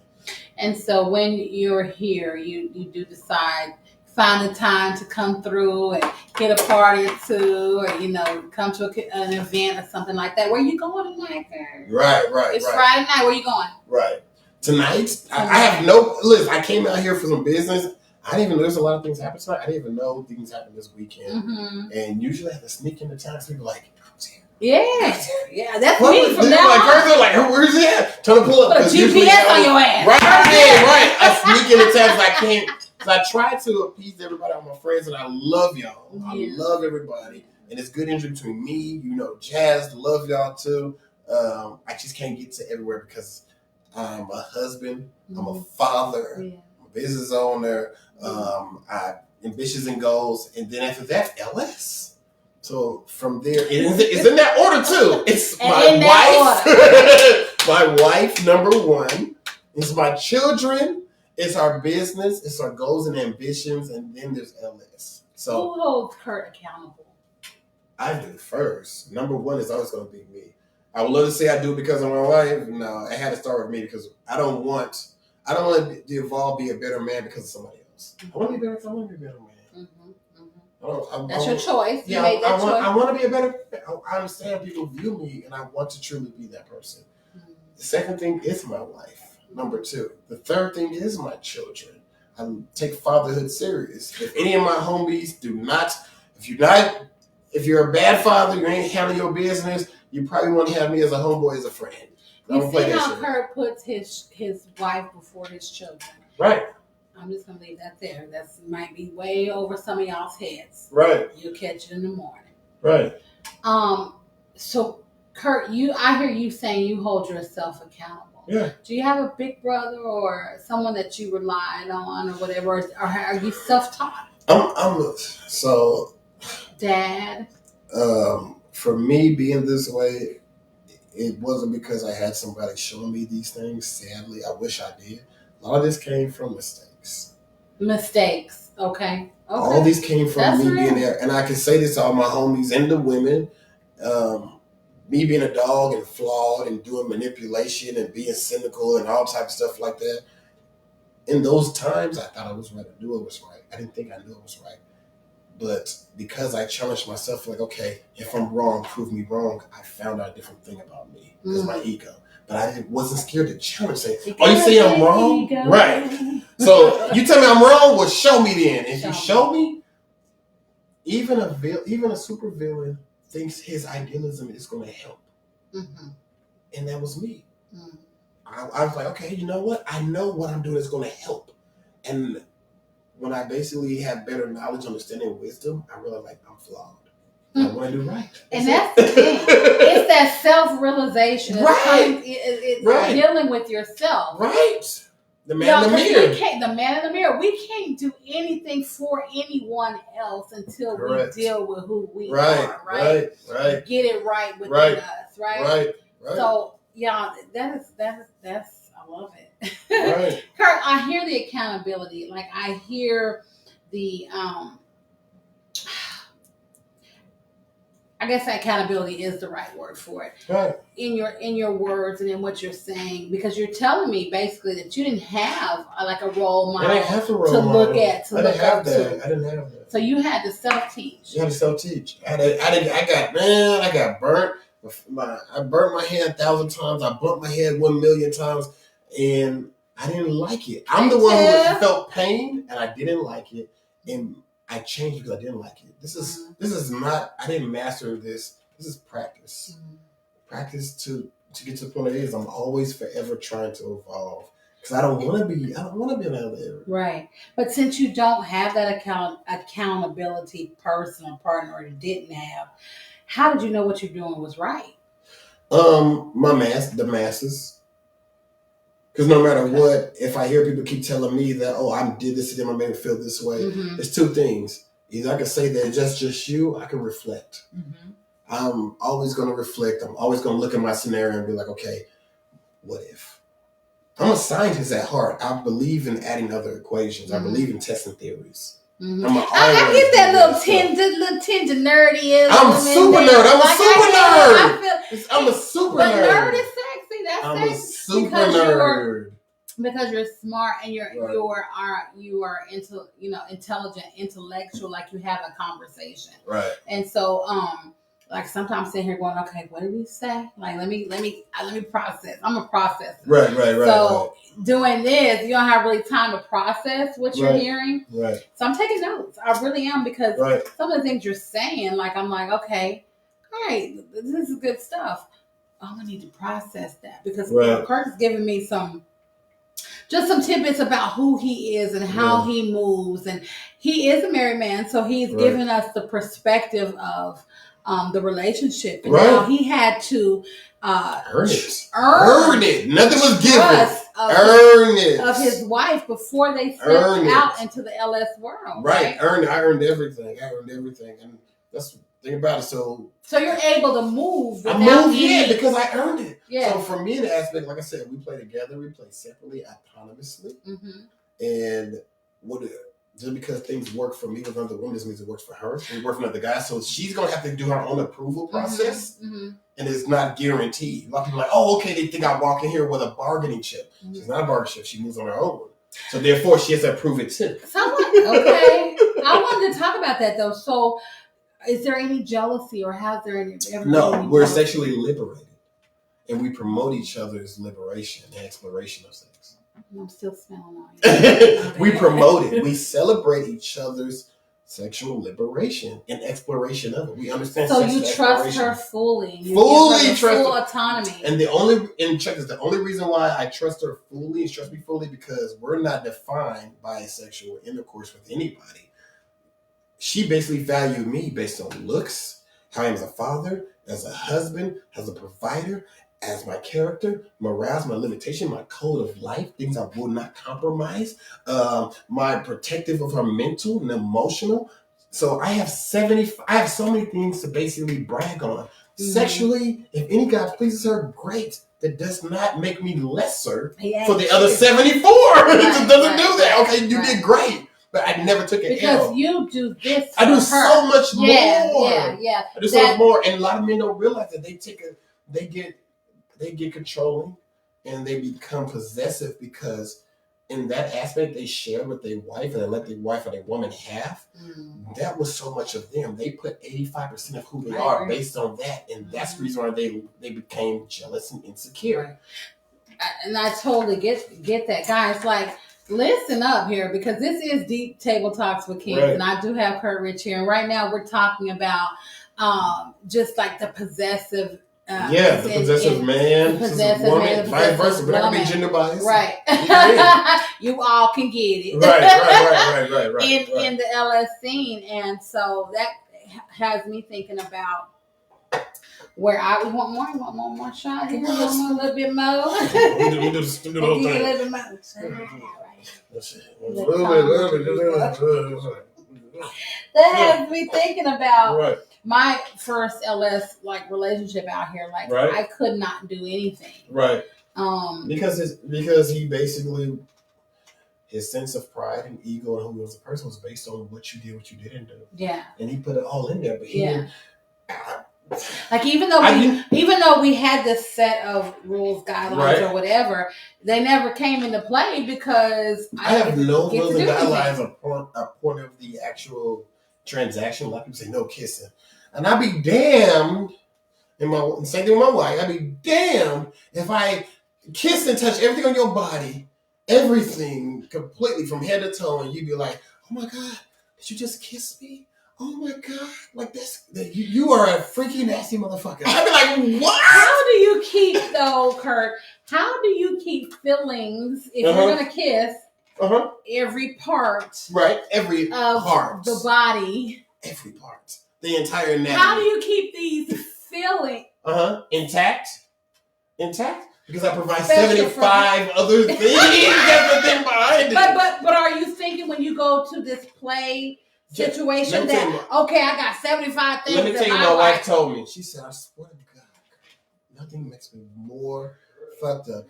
And so when you're here, you do decide, find a time to come through and get a party or two, or, you know, come to an event or something like that. Where you going tonight, girl? Right. It's Friday night. Where you going? Right. Tonight, I have no, listen, I came out here for some business. I didn't even know there's a lot of things happen tonight. I didn't even know things happen this weekend. And usually I have to sneak into town. So people are like, who's here? Yeah, that's me from now on. Like, where's he at? Trying to pull up. Put a GPS on your ass. Right. I sneak into town because I can't. Because I try to appease everybody, all my friends, and I love y'all. I love everybody. And it's good energy between me, you know, Jazz, love y'all too. I just can't get to everywhere because I'm a husband, I'm a father, I'm a business owner, I ambitious and goals, and then after that, LS. So from there, it's in that order too. It's my wife, my wife, number one. It's my children. It's our business. It's our goals and ambitions, and then there's LS. So who holds Curt accountable? I do first. Number one is always going to be me. I would love to say I do it because of my wife. No, it had to start with me because I don't want to evolve, be a better man because of somebody else. I want to be better. I want to be a better man. That's your choice. Yeah, you made that choice. I want to be a better. I understand people view me, and I want to truly be that person. The second thing is my wife. Number two. The third thing is my children. I take fatherhood serious. If any of my homies do not, if you're a bad father, you ain't handling your business, you probably want to have me as a homeboy, as a friend. You see how Curt puts his wife before his children. Right. I'm just going to leave that there. That might be way over some of y'all's heads. Right. You'll catch it in the morning. Right. So, Curt, I hear you saying you hold yourself accountable. Yeah. Do you have a big brother or someone that you relied on or whatever? Or are you self-taught? So... Dad? For me being this way, it wasn't because I had somebody showing me these things. Sadly, I wish I did. A lot of this came from mistakes. Okay. All these came from me being there. And I can say this to all my homies and the women. Me being a dog and flawed and doing manipulation and being cynical and all type of stuff like that. In those times, I thought I was right. I knew it was right. I didn't think I knew it was right. But because I challenged myself, like, okay, if I'm wrong, prove me wrong, I found out a different thing about me. Because my ego. But I wasn't scared to challenge. Say, oh, you say I'm wrong? Ego. Right. So you tell me I'm wrong? Well, show me then. If you show me, even a super villain thinks his idealism is going to help. And that was me. I was like, okay, you know what? I know what I'm doing is going to help. And when I basically have better knowledge, understanding, and wisdom, I realize like I'm flawed. I want to do right. And that's the thing. It's that self-realization. Right. It's dealing with yourself. Right. The man in the mirror. The man in the mirror. We can't do anything for anyone else until we deal with who we are. Right. Get it right within us. Right. So, yeah, that's I love it. Right. Curt, I hear the accountability. Like I hear the I guess accountability is the right word for it. Right. In your words and in what you're saying, because you're telling me basically that you didn't have a role model to look at, to look up to. I didn't have that. So you had to self-teach. You had to self-teach. I got burnt. I burnt my head 1,000 times. I bumped my head 1,000,000 times, and I didn't like it. I'm the one who felt pain, and I didn't like it, and I changed because I didn't like it. This is not. I didn't master this. This is practice. Practice to get to the point it is. I'm always forever trying to evolve because I don't want to be an elder. Right. But since you don't have that accountability person or partner, or you didn't have, how did you know what you're doing was right? The masses. Because no matter what, if I hear people keep telling me that, oh, I did this to them, I made them feel this way, there's two things. Either I can say that it's just you, I can reflect. Mm-hmm. I'm always going to reflect. I'm always going to look at my scenario and be like, okay, what if? I'm a scientist at heart. I believe in adding other equations. Mm-hmm. I believe in testing theories. Mm-hmm. I get that little tinge of nerdy. I'm super nerd. I'm a super nerd. But nerd is sexy. That's I'm sexy. A super nerd. Because you're smart and you are intelligent, intellectual, like you have a conversation. Right. And so like sometimes sitting here going, okay, what did he say? Like let me process. I'm a processor. Right. So doing this, you don't have really time to process what you're hearing. Right. So I'm taking notes. I really am, because some of the things you're saying, like I'm like, okay, all right, this is good stuff. I'm gonna need to process that, because Curt's giving me some tidbits about who he is and how he moves. And he is a married man, so he's giving us the perspective of the relationship. And now he had to earn it. Nothing was given. Earn it. Of his wife before they stepped out into the LS world. Right. I earned everything. And that's the thing about it. So you're able to move. I moved because I earned it. Yeah. So for me, in the aspect, like I said, we play together, we play separately, autonomously. Mm-hmm. And just because things work for me with another woman doesn't mean it works for her. It works for another guy. So she's going to have to do her own approval process. Mm-hmm. And it's not guaranteed. A lot of people are like, oh, okay, they think I walk in here with a bargaining chip. Mm-hmm. She's not a bargaining chip. She moves on her own. So therefore, she has to approve it too. Okay. I wanted to talk about that, though. So is there any jealousy, or has there ever No, we're sexually liberated. And we promote each other's liberation and exploration of sex. I'm still smelling on you. We promote it. We celebrate each other's sexual liberation and exploration of it. We understand. So you trust her fully. Fully trust full autonomy. And the only reason why I trust her fully and trust me fully, because we're not defined by sexual intercourse with anybody. She basically valued me based on looks, how I am as a father, as a husband, as a provider, as my character, morals, my limitation, my code of life, things I will not compromise, my protective of her mental and emotional. So I have so many things to basically brag on. Mm-hmm. Sexually, if any guy pleases her, great. That does not make me lesser for the other 74. It doesn't do that. Okay, you did great. But I never took it because you do this. I do so much more. Yeah. I do so much more, and a lot of men don't realize that they get controlling and they become possessive, because in that aspect they share with their wife and they let their wife or their woman have. That was so much of them. They put 85% of who they are based on that, and that's the reason why they became jealous and insecure. And I totally get that, guys. Like, listen up here, because this is Deep Table Talks with Kings, and I do have Curt Rich here. And right now we're talking about just like the possessive. The possessive man, woman, vice versa, but I can be gender biased. Right. You all can get it. Right. In the LS scene. And so that has me thinking about where I would want more. You want more shot here? Want a little bit more? We do the whole thing. A little bit more. That has me thinking about my first LS relationship out here. I could not do anything. Right. Because he basically, his sense of pride and ego and who he was a person was based on what you did, what you didn't do. Yeah. And he put it all in there, but he didn't. Even though we had this set of rules, guidelines, or whatever, they never came into play because I have no rules and guidelines a point of the actual transaction. A lot of people say no kissing, and I'd be damned. Same thing with my wife. I'd be damned if I kiss and touch everything on your body, everything completely from head to toe, and you'd be like, "Oh my God, did you just kiss me? Oh my God, you are a freaky nasty motherfucker." I'd be like, what? How do you keep, though, Curt, how do you keep feelings if you're going to kiss every part? Right, every part. The body. Every part. The entire anatomy. How do you keep these feelings? Intact? Because I provide 75 other things. That's the thing behind it. But are you thinking when you go to this play situation that, okay, I got 75 things. Let me tell you what my wife told me. She said, I swear to God, nothing makes me more fucked up.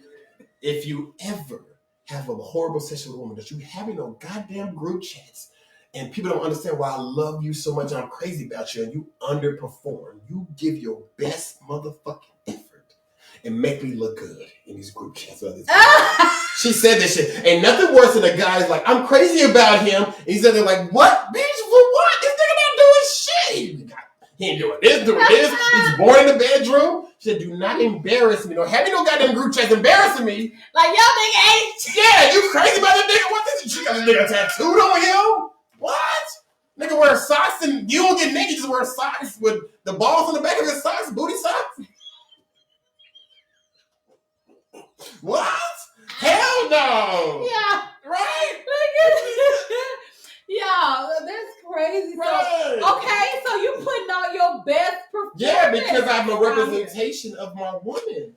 If you ever have a horrible session with a woman that you having no goddamn group chats and people don't understand why I love you so much and I'm crazy about you and you underperform, you give your best motherfucking effort and make me look good in these group chats. She said this shit. Ain't nothing worse than a guy's like, I'm crazy about him. And he said, they're like, what? Bitch, for what? This nigga not doing shit. He ain't doing this, doing this. He's born in the bedroom. She said, do not embarrass me. Don't have me no goddamn group chats embarrassing me. Like, y'all nigga ain't. Yeah, you crazy about that nigga? What this? She got this nigga tattooed on him? What? Nigga wear socks and you don't get naked, just wear socks with the balls on the back of his socks, booty socks? What? Hell no. Yeah. Right? Yeah, that's crazy. Right. So, okay, so you putting on your best performance. Yeah, because I'm a representation of my woman.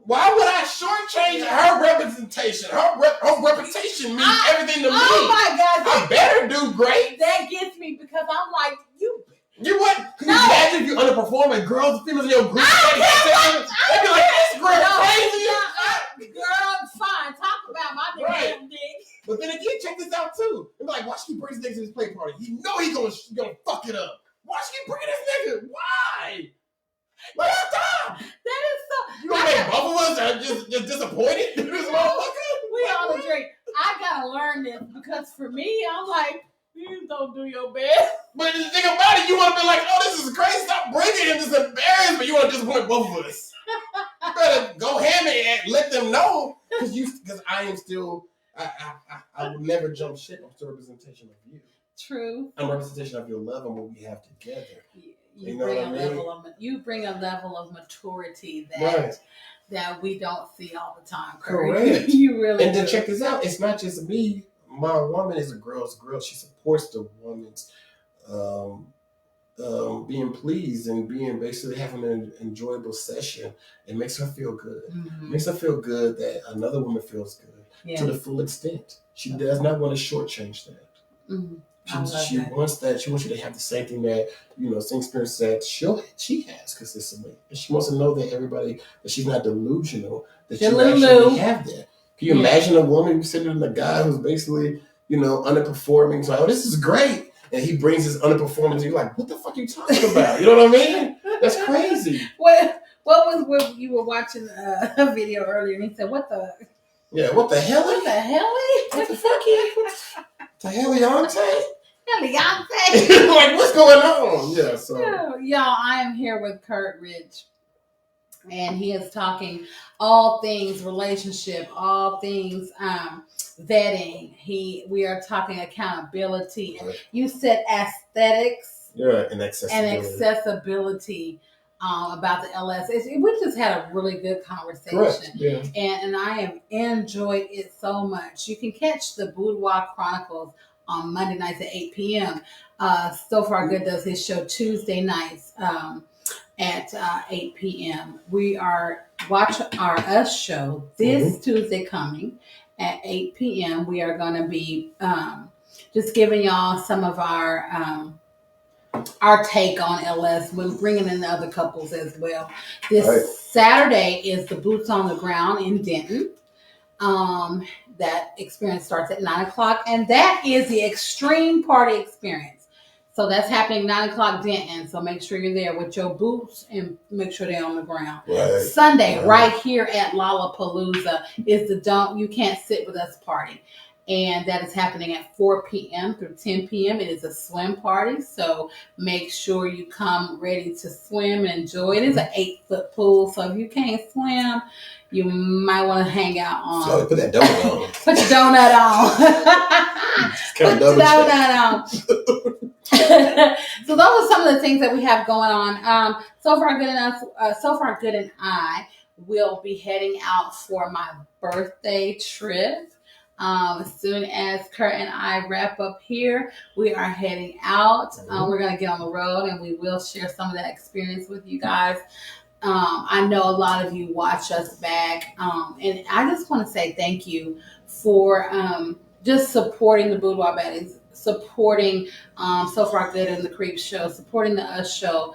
Why would I shortchange her representation? Her reputation means everything to me. Oh my God. I better do great. That gets me because I'm like, You what? Can you imagine if you underperform and girls and females in your group? They'd be like, this girl crazy. Girl, fine. Talk about my damn dick. But then again, check this out too. They're like, why she bring this nigga to this play party? You know he's gonna fuck it up. Why she bringing this nigga? Why? Like, stop. That is so. You gonna make both of us just disappointed? This motherfucker? We all agree. I gotta learn this because for me, I'm like, you don't do your best. But the thing about it, you want to be like, oh, this is crazy. Stop bringing him this embarrassment. You want to disappoint both of us. You better go ham and let them know because I am still. I would never jump ship. I'm still a representation of you. True. I'm a representation of your love and what we have together. You bring a level of maturity that we don't see all the time. Correct. You really. And then check this out. It's not just me. My woman is a girl's girl. She supports the woman's being pleased and being basically having an enjoyable session. It makes her feel good. Mm-hmm. It makes her feel good that another woman feels good to the full extent. She does not want to shortchange that. Mm-hmm. She wants that. She wants you to have the same thing that, same experience that she has consistently. And she wants to know that that she's not delusional, that you actually have that. Can you imagine a woman who's sitting with a guy who's basically, underperforming? So, this is great. And he brings his underperformance. And you're like, what the fuck are you talking about? You know what I mean? That's crazy. What was when you were watching a video earlier and he said, what the? Yeah, what the hell? What the hell? What the fuck? What the hell, Beyonce? Beyonce. Like, what's going on? Yeah, so. Y'all, I am here with Curt Rich. And he is talking all things relationship, all things vetting. We are talking accountability. Right. You said aesthetics. Yeah, and accessibility about the LS. We just had a really good conversation. Correct. Yeah. And I have enjoyed it so much. You can catch the Boudoir Chronicles on Monday nights at 8 p.m. So Far Good does his show Tuesday nights at 8 p.m. We are watch our Us show this Tuesday coming at 8 p.m. We are going to be just giving y'all some of our take on LS. We're bringing in the other couples as well. This Saturday is the Boots on the Ground in Denton. That experience starts at 9 o'clock, and that is the extreme party experience. So that's happening 9 o'clock Denton. So make sure you're there with your boots and make sure they're on the ground. Right. Sunday, right here at Lollapalooza, is the Don't You Can't Sit With Us party. And that is happening at 4 p.m. through 10 p.m. It is a swim party, so make sure you come ready to swim and enjoy. It is an 8-foot pool, so if you can't swim, you might want to hang out on. So put that donut on. Put your donut on. Put your donut on. So those are some of the things that we have going on. So Far Good and I will be heading out for my birthday trip. As soon as Curt and I wrap up here, we are heading out. We're going to get on the road and we will share some of that experience with you guys. I know a lot of you watch us back. And I just want to say thank you for just supporting the Boudoir Baddies supporting So Far Good and the Creep Show, supporting the Us Show.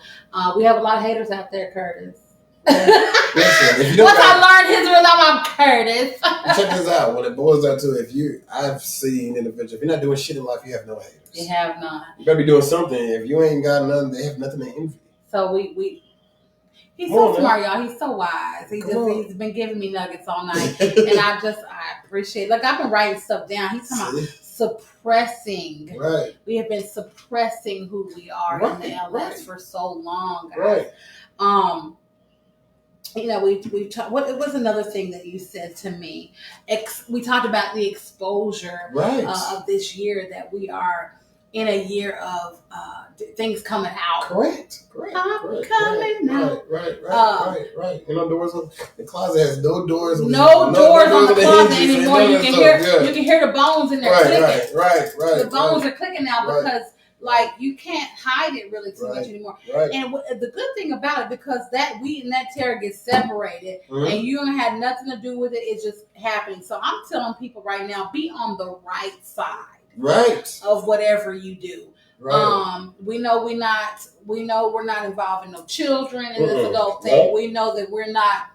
We have a lot of haters out there, Curtis. Listen, once I learned his real name, I'm Curtis. Check this out. When it boils down to I've seen individuals, if you're not doing shit in life, you have no haters. You have none. You better be doing something. If you ain't got none, they have nothing to envy. So he's so smart, y'all. He's so wise. He's been giving me nuggets all night. And I appreciate it. Like, I've been writing stuff down. He's talking about suppressing. Right. We have been suppressing who we are in the LS for so long, guys. Right. We talked. What it was another thing that you said to me. We talked about the exposure of this year, that we are in a year of things coming out. Correct. Coming out. Right. You know, the closet has no doors. No doors on the closet anymore. You can hear the bones in there clicking. Right. The bones are clicking now because. Like, you can't hide it really too much anymore. Right. And the good thing about it, because that wheat and that tear gets separated, and you don't have nothing to do with it, it's just happening. So I'm telling people right now, be on the right side of whatever you do. Right. We know we're not involving no children in this adult thing. Right. We know that we're not.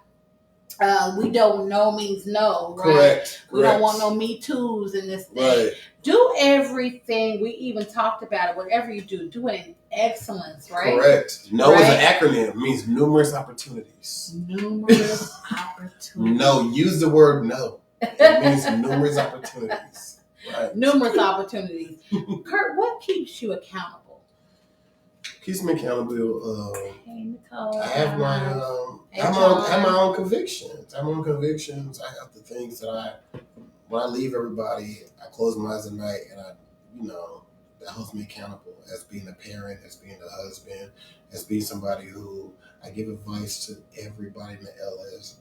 We don't know means no, right? Correct. We don't want no Me Too's in this thing. Right. Do everything. We even talked about it. Whatever you do it in excellence, right? Correct. No is an acronym. It means numerous opportunities. Numerous opportunities. No, use the word no. It means numerous opportunities. Right. Numerous opportunities. Curt, what keeps you accountable? Keeps me accountable. Hey, Nicole. I have my own convictions. I have the things that when I leave everybody, I close my eyes at night, and that holds me accountable as being a parent, as being a husband, as being somebody who I give advice to everybody in the LS.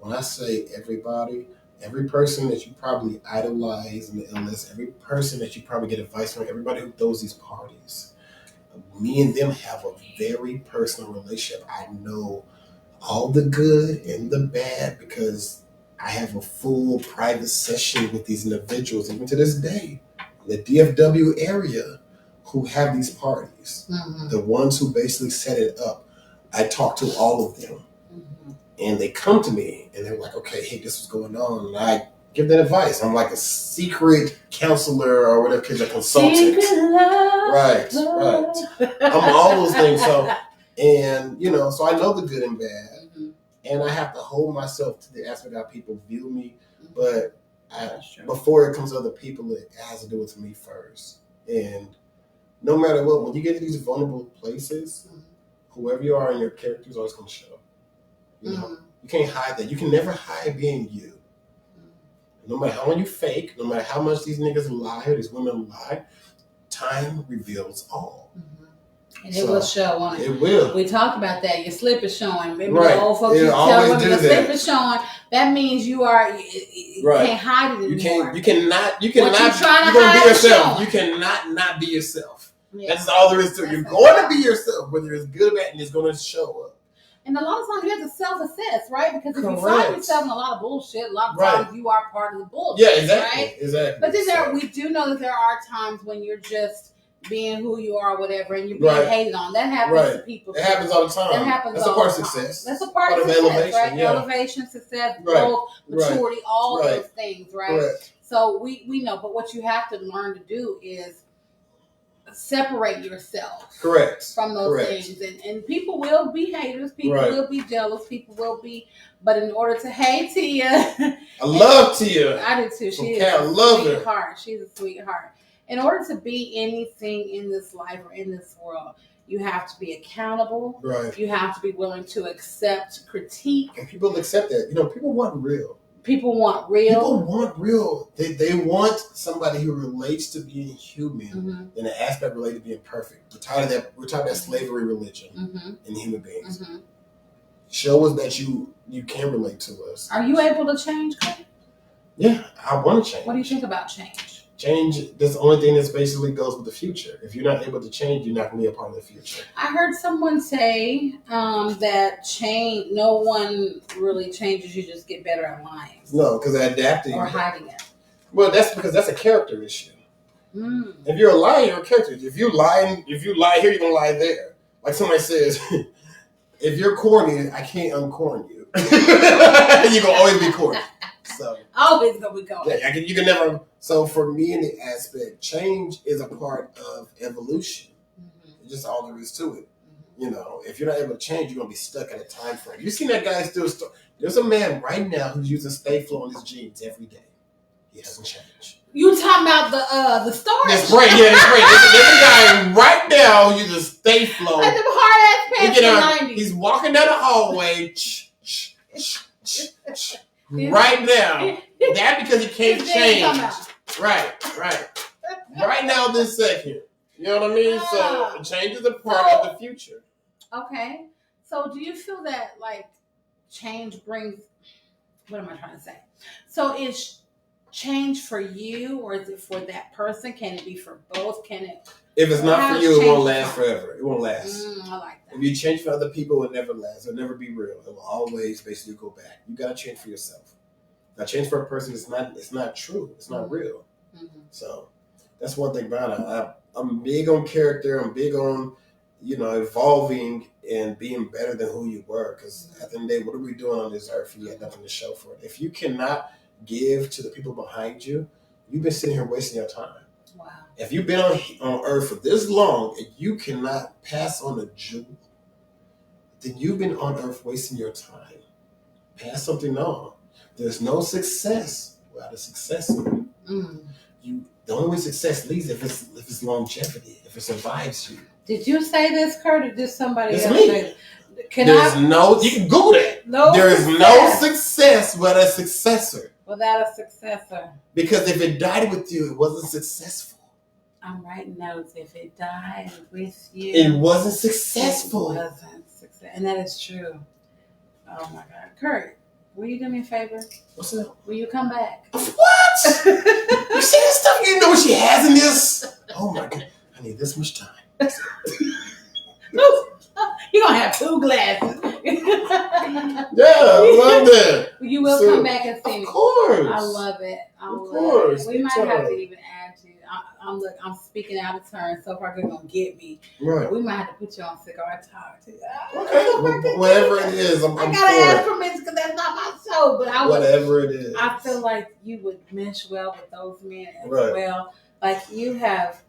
When I say everybody, every person that you probably idolize in the LS, every person that you probably get advice from, everybody who throws these parties. Me and them have a very personal relationship. I know all the good and the bad because I have a full private session with these individuals, even to this day, in the DFW area, who have these parties. Mm-hmm. The ones who basically set it up. I talk to all of them. Mm-hmm. And they come to me and they're like, okay, hey, this is going on. And I give them advice. I'm like a secret counselor or whatever, because a consultant. Secret love. Right. I'm all those things. So I know the good and bad. Mm-hmm. And I have to hold myself to the aspect of how people view me. But before it comes to other people, it has to do with me first. And no matter what, when you get to these vulnerable places, whoever you are in your character is always going to show. You can't hide that. You can never hide being you. No matter how much you fake, no matter how much these niggas lie or these women lie, time reveals all. Mm-hmm. And it will show, won't it? It will. We talked about that. Your slip is showing. Maybe the old folks used to tell women your slip is showing. That means you can't hide it anymore. You cannot be yourself. You cannot not be yourself. Yeah. That's all there is to it. You're going to be yourself, whether it's good or bad, and it's going to show up. And a lot of times you have to self-assess, right? Because if you find yourself in a lot of bullshit, a lot of times you are part of the bullshit. Yeah, exactly. Right? Exactly. But then we do know that there are times when you're just being who you are, or whatever, and you're being hated on. That happens to people. It happens all the time. That happens That's all a part of the time. success. That's a part of success, elevation, right? Yeah. Elevation, success, growth, maturity, all those things, right? Correct. So we know, but what you have to learn to do is separate yourself from those things, and people will be haters, people will be jealous, people will be, but in order to Tia, I love Tia. I do too. She is a sweetheart. She's a sweetheart. In order to be anything in this life or in this world, you have to be accountable. Right. You have to be willing to accept critique. And people accept that. People want real. People want real. People want real. They want somebody who relates to being human in an aspect related to being perfect. We're tired of that slavery religion in human beings. Mm-hmm. Show us that you can relate to us. Are you able to change, Clay? Yeah, I want to change. What do you think about change? Change, that's the only thing that basically goes with the future. If you're not able to change, you're not going to be a part of the future. I heard someone say that change, no one really changes, you just get better at lying. No, because adapting. Or hiding it. Well, that's because that's a character issue. If you're a liar, you're a character. If you lie here, you're gonna lie there. Like somebody says, if you're corny, I can't uncorn you. You're gonna always be corny. So always gonna be corny. Yeah, you can never. So for me, in the aspect, change is a part of evolution. It's just all there is to it. You know, if you're not able to change, you're gonna be stuck in a time frame. You seen that guy still? There's a man right now who's using Stay Flow on his jeans every day. He hasn't changed. You talking about the store? That's right. Yeah, that's right. There's a guy right now using Stay Flow. Like them hard ass pants in the 90s. He's walking down the hallway. Right now. That because he can't change. Right. Right now, this second. You know what I mean? So change is a part of the future. Okay. So do you feel that like change brings? What am I trying to say? So is change for you, or is it for that person? Can it be for both? Can it? If it's not for you, it won't last forever. It won't last. I like that. If you change for other people, it will never last. It'll never be real. It will always basically go back. You gotta change for yourself. Now, change for a person is not true. It's not real. So that's one thing about it. I'm big on character. I'm big on, evolving and being better than who you were. Because at the end of the day, what are we doing on this earth? You got nothing to show for it. If you cannot give to the people behind you, you've been sitting here wasting your time. Wow. If you've been on earth for this long and you cannot pass on a jewel, then you've been on earth wasting your time. Pass something on. There's no success without a successor. The only way success leads if it's longevity, if it survives you. Did you say this, Curt, or did somebody else me. say it? You can Google that. There is no success without a successor. Without a successor. Because if it died with you, it wasn't successful. I'm writing notes. If it died with you, it wasn't successful. It wasn't success, and that is true. Oh my God, Curt, will you do me a favor? What's up? Will you come back? What? You see this stuff? You know what she has in this? Oh my God, I need this much time. You're gonna have 2 glasses. Yeah, I love that. You will come back and see me. Of course. I love it. Of course. We might have to even add you. I'm speaking out of turn. So far, you're gonna get me. Right. We might have to put you on Cigar Talk too. Okay. Whatever it is, I'm I gotta ask permission because that's not my show. But whatever it is, I feel like you would mesh well with those men as well. Like you have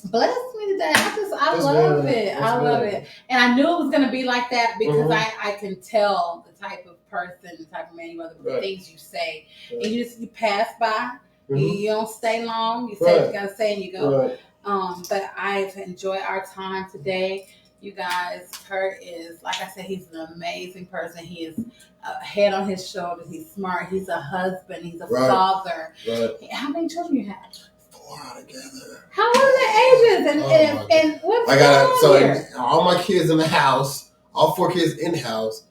blessed me today. I love it. I love it. And I knew it was gonna be like that because I can tell the type of person, the type of man you are, the things you say, and you pass by. You don't stay long. You say what you gotta say and you go. But I've enjoyed our time today. You guys, Curt is, like I said, he's an amazing person. He is a head on his shoulders. He's smart. He's a husband. He's a father. How many children you have? 4 altogether. How old are their ages? And what's all my kids in the house, all 4 kids in the house.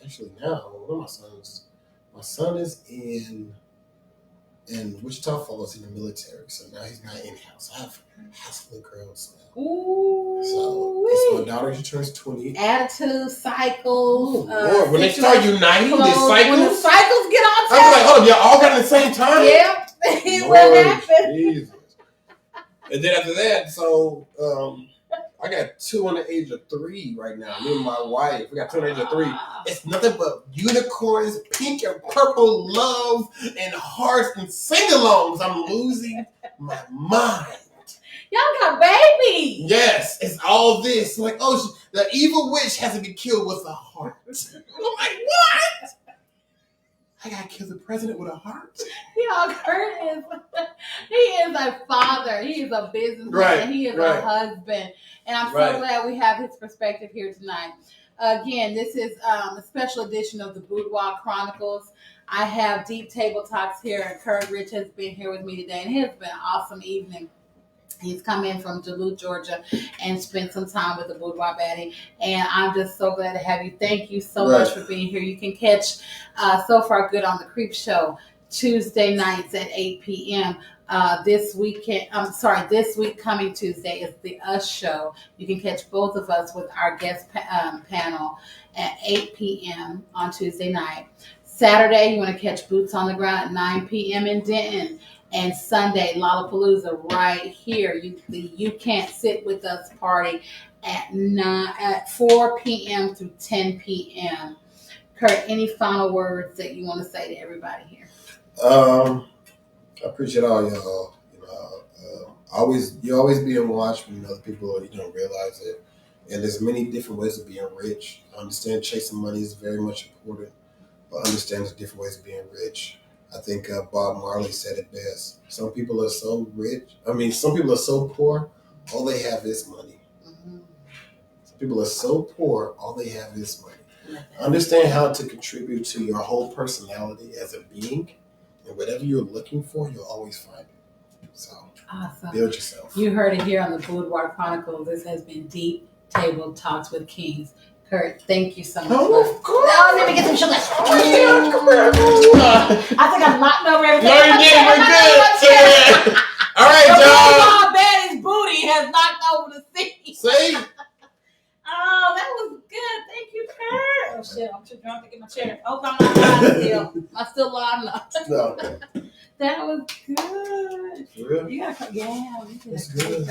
Actually now, one of my sons. My son is in Wichita Falls in the military, so now he's not in-house. I have high school girls now. Ooh. So it's my daughter, she turns 20. Attitude, cycles. Lord, when they start uniting the cycles. When the cycles get on I'm like, hold up, y'all all got at the same time? Yep. What happened? Jesus. And then after that, so I got 2 on the age of 3 right now. Me and my wife, we got 2 on the age of 3. It's nothing but unicorns, pink and purple love, and hearts and sing-alongs. I'm losing my mind. Y'all got babies. Yes, it's all this. Like, the evil witch has to be killed with a heart. I'm like, what? I gotta kill the president with a heart? Curt he is a father. He is a businessman. He is a husband. And I'm so glad we have his perspective here tonight. Again, this is a special edition of the Boudoir Chronicles. I have Deep Table Talks here, and Curt Rich has been here with me today, and it has been an awesome evening. He's come in from Duluth, Georgia, and spent some time with the Boudoir Baddie. And I'm just so glad to have you. Thank you so much for being here. You can catch So Far Good on the Creep Show Tuesday nights at 8 p.m. This week coming Tuesday is the Us Show. You can catch both of us with our guest panel at 8 p.m. on Tuesday night. Saturday, you want to catch Boots on the Ground at 9 p.m. in Denton. and Sunday Lollapalooza right here. You can't sit with us party at 4 p.m. through 10 p.m. Curt, any final words that you want to say to everybody here? I appreciate all y'all. You always being watched when other people you don't realize it. And there's many different ways of being rich. I understand chasing money is very much important, but understand there's different ways of being rich. I think Bob Marley said it best. Some people are so rich. Some people are so poor, all they have is money. Mm-hmm. Some people are so poor, all they have is money. Understand how to contribute to your whole personality as a being, and whatever you're looking for, you'll always find it. So, awesome. Build yourself. You heard it here on the Boudoir Chronicles. This has been Deep Table Talks with Kings. Curt, thank you so much. Oh, of course. Oh, let me get some sugar. Come here. I think I knocked over everything. No, you did. We're good. All right, y'all. Betty's booty has knocked over the seat. See? Oh, that was good. Thank you, Curt. Oh, shit. I'm too drunk to get my chair. Oh, I'm not lying still. I'm still lying up. No. That was good. For real? You gotta come. Yeah. That's good.